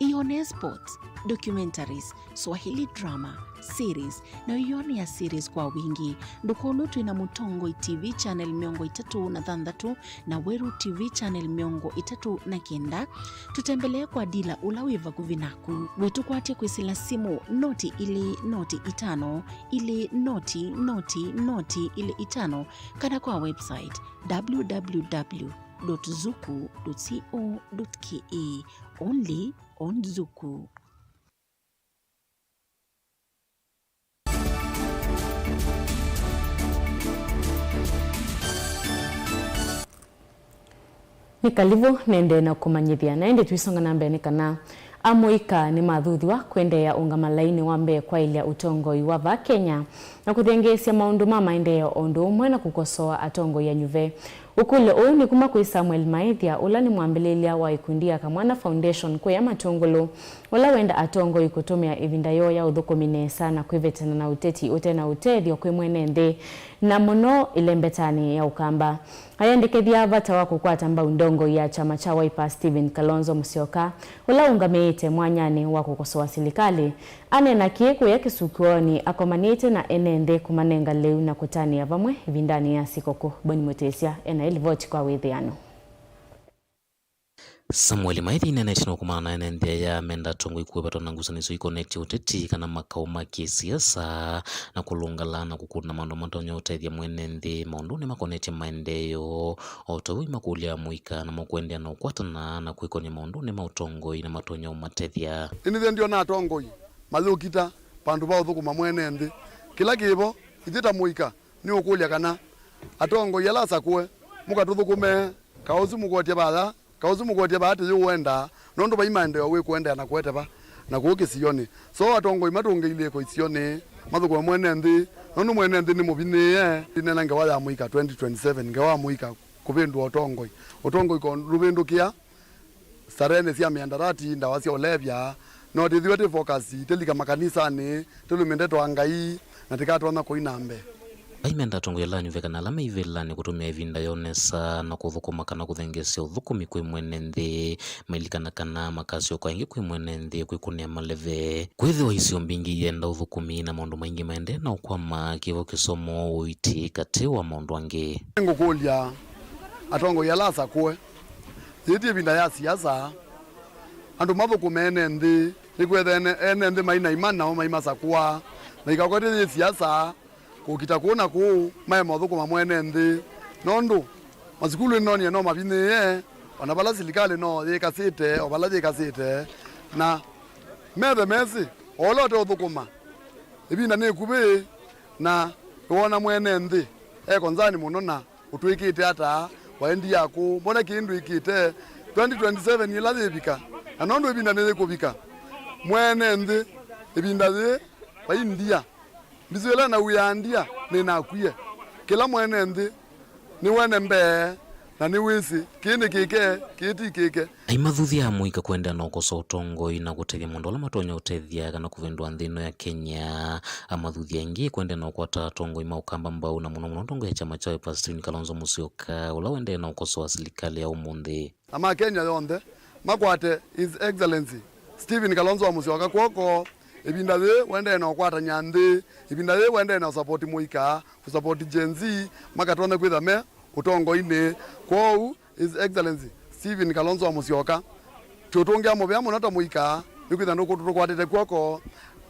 Ione sports, documentaries, Swahili drama, series na Ione ya series kwa wingi. Ndukonu tuina Mutongo TV channel miongo 3 na Weru TV channel miongo 3 Tutembelea kwa dila ulawiva kuvinaku. Wetu kwatia kwisila simu noti ili noti 5 ili noti ili 5 kada kwa website www.zuku.co.ke only on Zuku. Nikalivu nende na kumanyithia na ende tuisonga na mbele kana amuika ni mathuthiwa kwendea ungamalaini wambe kwa ilia utongoi wa Kenya na kuthengesia maundu ma maendeleo ondu umwe na kukosoa atongo ya nyuve ukule uyu ni kuma kwi Samuel Maithia ula ni mwambililia wa ikundia Kamwana Foundation kwa ya matungulu ula wenda atongo ikutumia ivinda yo ya uthukumi sana kwivetana na uteti utena utethio kwi mwene nthi na muno ilembetani ya ukamba ayandikithia vata wa kukwata mbau ndongo ya chama cha Wiper Stephen Kalonzo Musyoka ula ungameite mwanyani wa kukosoa serikali anena kiku ya kisukuoni akomanite na enende kumanenga leu na kutani ya vamwe vindani ya sikoko Boni Mutesia ena ilivoti kwa withiano. Samuel Maithia inanetino kumana enende ya menda tongo ikuwepato na ngusaniso ikonekti uteti kana makao makisiasa na kulungalana kukuna maundu matonyo utethia mwene nthi maundu ni makonekti maendeyo otowi makulia muika na makuendea na ukwatana na kwikonia maundu ni mautongoi na matonyo matethia inithe ndio na atongoi mathukita pandu ba uthukuma mwene nthi kila kibo ithita muika ni ukulia kana atongoi alasa kwe mukatuthukume kauzu mugwatia batha kauzu mugwatia bahati yuwenda nondu baimaendeo we kuendea na kweteba na kukisioni so atongoi matungeile ko isioni mathukuma mwene nthi nondu mwene nthi ni mubiniye dinena ngewa ya muika 2027 ngewa muika kubindu utongoi ko rubindukia sarene cia miandarati ndawa cia ulevya no tithiwe ti focus telika makanisa ni tulumende twa ngai na tikatwa kuinambe aimenda tongo yala nyuve kana lama ivelani kutumia ivinda yonesa na kuthukuma kana kuthengesia uthukumi kwi mwene nthi mailikana kana makasio kwa ingi kwi mwene nthi kwikunia maleve kwithiwa isio mbingi yenda uthukumi na maundu maingi maende na ukwama kivo kisomo uiti kati wa maundu angi ngukulia atongo yala sakwe yiti ivinda ya siasa andu mathukumene nthi nikwethene ene nthi maina imana o maima sakwa na ikakwete siasa kukita kuona ku mae mathukuma mwene nthi nondu masukulu noni no mabiniye ona bala serikali no yekasite obala yekasite na methe mesi olote uthukuma ibinda ni kubi na wona mwene nthi konzani muno na utwikite ata waendi yaku mbona kindu ikite 2027 ilathibika na nondu ibinda ni kubika mwene nthi ibinda thi baindia bizuela na uyandia ni nakwie kila mwene nthi ni wene mbe na ni wisi kini kike kiti kike aimathuthia muika kwenda na ukoso utongoi na gutethia mundu ala matonya utethia kana kuvindwa nthino ya Kenya amathuthia ingi kwenda na ukwata tongoi maukamba mbau na muno tongo ya chama cha Wiper Stephen Kalonzo Musyoka ula wende na ukoso wa serikali ya umuthi ama Kenya yonde makwate His Excellency Stephen Kalonzo Musyoka kwoko ibinda the wende na ukwata nyanthi ibinda the wende na support muika support Gen Z makatona kwitha me utongo ine kwou His Excellency Stephen Kalonzo Musyoka tutungia mubya munata muika nikwitha ndukutukwatite kwoko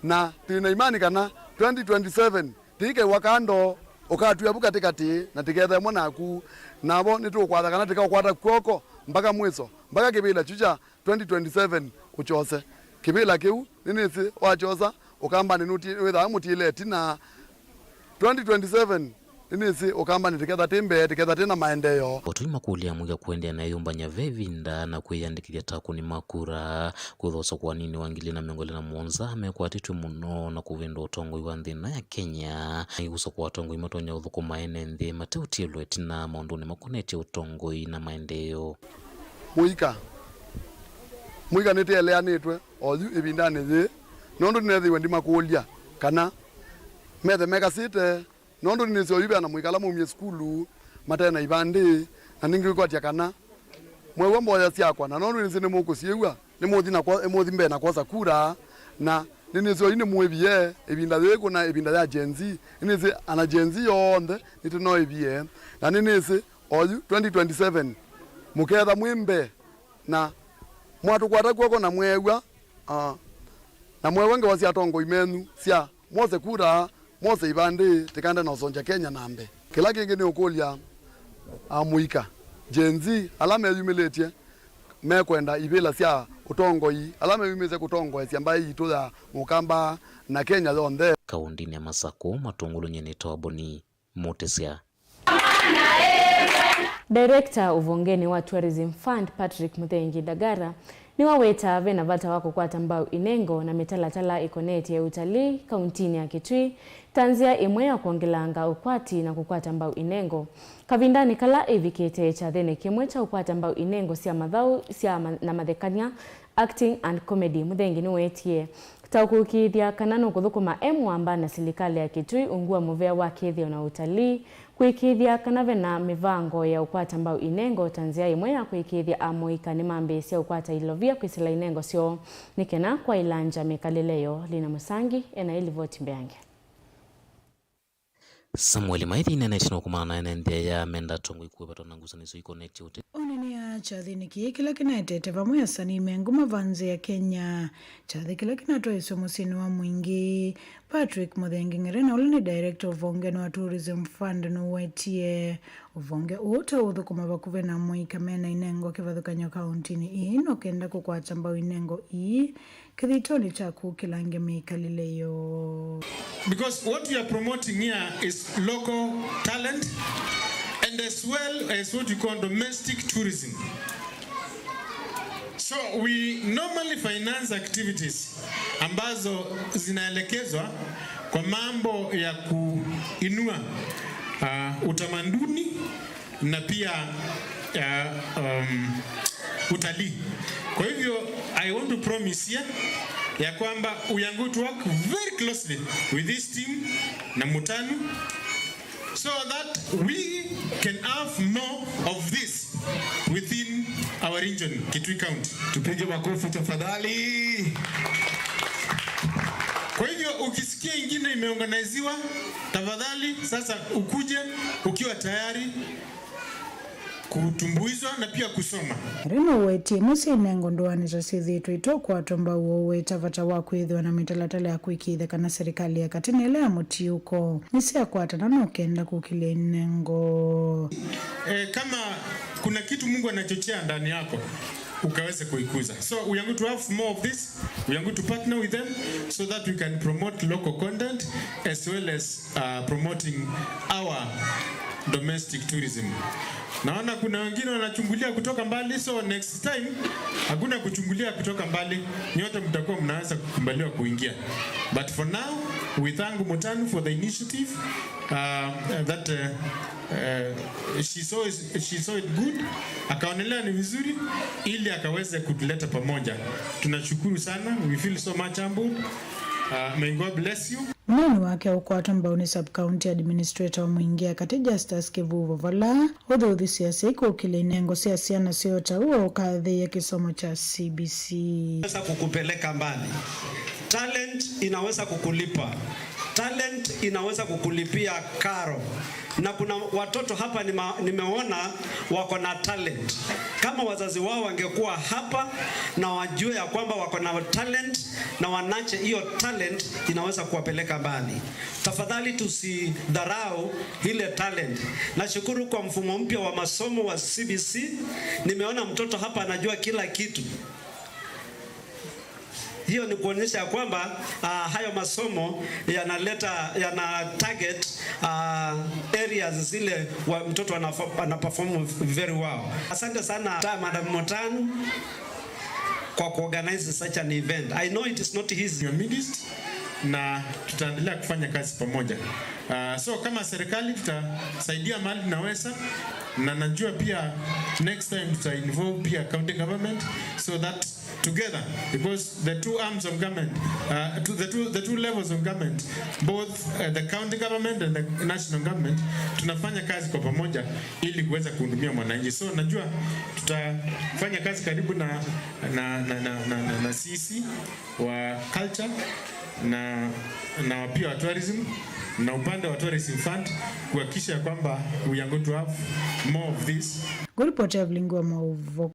na tina imani kana 2027 tike wakando ukatuya bukatikati na tikethe monaku nabo nitukwatha kana tikakwata kwoko mpaka mwiso mpaka kibila chucha 2027 uchose kibila kiu ninisi wachosa ukamba ninuti witha mutile tina 2027 inisi ukamba nitiketha timbe tiketha tina maendeleo otulima kulia mwiga kuendea na yumbanya vevinda na kwiyandikithia takuni makura kuthosa kwa nini wangili na mengole na monza mekwatitwe muno na kuvinda utongo iwa nthina ya Kenya igusa kwa utongo imatonya uthuko maene nthi mateutilwe tina maunduni makonete utongo na maendeleo muika nitieleanitwe oyu ibindani thi nondu ninethiwe ndima kuulia kana methe meka site nondu ninisio yube na muikala mumie skulu matena ibandi na ningi kwatia kana mwewe mboya siakwa na nondu ninisi ni mukusiewa ni muthi na kwa muthi mbe na kosa kura na ninisio ini muebie ibinda yeku na ibinda ya Gen Z ninisi ana Gen Z yonde nitino ibie na ninisi oyu 2027 muketha mwimbe na mwatu kwata kwako na mwewa na mwewe ngewa cia tongo imenu cia mose kura mose ibandi tikanda na sonja Kenya nambe kila kingi ni ukulia muika Gen Z alama yumiletie mekwenda ibila cia utongo i alama yumize kutongo cia mbai itu ya mukamba na Kenya yonde kaundini ya Masako matungulu nyene toboni motesia. Director uvongeni wa Tourism Fund Patrick Muthengi Dagara ni waweta vena vata wako kwa tambao inengo na mitalatala ikoneti ya utalii kauntini ya Kitui tanzia imwe ya kuongelanga ukwati na kukwata mbao inengo kavindani kala evikete cha thene kimwe cha ukwata mbao inengo sia madhau sia na mathekania acting and comedy. Muthengi ni wetie taukukithia kanano kuthukuma emwamba na serikali ya Kitui ungua muvea wa kithio na utalii kuikithia kanave na mivango ya ukwata mbao inengo tanzia imwe ya kuikithia amoika ni mambe sia ukwata ilovia kwisila inengo sio nikena kwa ilanja mikalileo Lina Musangi ena ilivoti mbeange. Samuel Maithi National kumana nende ya menda tongo ikuwe bato nangusanizo ikonekti ute. Oneni ya chathi nikie kila kinaitete vamu ya sani menguma vanze ya Kenya. Chathi kila kinatoa iso musini wa mwingi. Patrick Muthengi Ngerena ule ni director uvonge wa Tourism Fund nuwetie. Uvonge uta udhu kumavakuve na mwika mena inengo kivadhukanyo kauntini ino kenda kukwata mbao inengo kithitoni chaku kilange mikalileyo. Because what we are promoting here is local talent and as well as what we call domestic tourism. So we normally finance activities ambazo zinaelekezwa kwa mambo ya kuinua utamaduni na pia utalii. Kwa hivyo I want to promise here ya kwamba we are going to work very closely with this team na Mutanu so that we can have more of this within our region, Kitui County. Tupige makofi tafadhali. Kwa hivyo ukisikia ingine imeorganiziwa, tafadhali sasa ukuje ukiwa tayari kutumbuizwa na pia kusoma. Rino weti musi inengo ndoani tasithitu itokwa tomba uwe tavata waku idhiwa na mitalatala ya kuikithe kana serikali ya katinele ya mutiuko. Nisi ya kuata na nukenda kukile inengo. Kama kuna kitu Mungu anachochea ndani yako, ukaweze kuikuza. So we are going to have more of this. We are going to partner with them so that we can promote local content as well as promoting our domestic tourism. Naona kuna wengine wanachungulia kutoka mbali, so next time hakuna kuchungulia kutoka mbali, nyote mtakuwa mnaanza kukumbaliwa kuingia. But for now, we thank Mutanu for the initiative that she saw it good, akaonelea ni vizuri ili akaweze kutuleta pamoja. Tunashukuru sana, we feel so much humbled. May God bless you. Mnani wake ukwata mbauni sub-county administrator wa mwingia kati Justus Kivuvo Vala udhuthi siasa iko kile inengo siasa na siota uwa ukadhi ya kisomo cha CBC. Inaweza kukupeleka mbali. Talent inaweza kukulipa. Talent inaweza kukulipia karo. Na kuna watoto hapa nimeona wako na talent. Kama wazazi wao wangekuwa hapa na wajue ya kwamba wako na talent na wanache hiyo talent inaweza kuwapeleka mbali. Tafadhali tusidharau ile talent. Nashukuru kwa mfumo mpya wa masomo wa CBC. Nimeona mtoto hapa anajua kila kitu. Hiyo ni kuonyesha kwamba hayo masomo yana target areas zile mtoto ana perform very well. Asante sana Madam Motan kwa kuorganize such an event. I know it is not easy. Na tutaendelea kufanya kazi pamoja. So kama serikali tutasaidia mahali tunaweza, na najua pia next time tuta involve pia county government so that together, because the two arms of government, the two levels of government, both the county government and the national government, tunafanya kazi kwa pamoja ili kuweza kuhudumia mwananchi. So najua tutafanya kazi karibu na CC wa culture na pia wa tourism na upande wa tourism fund kuhakikisha kwamba we are going to have more of this. Goripoti ya Mlingo wa Mauvo.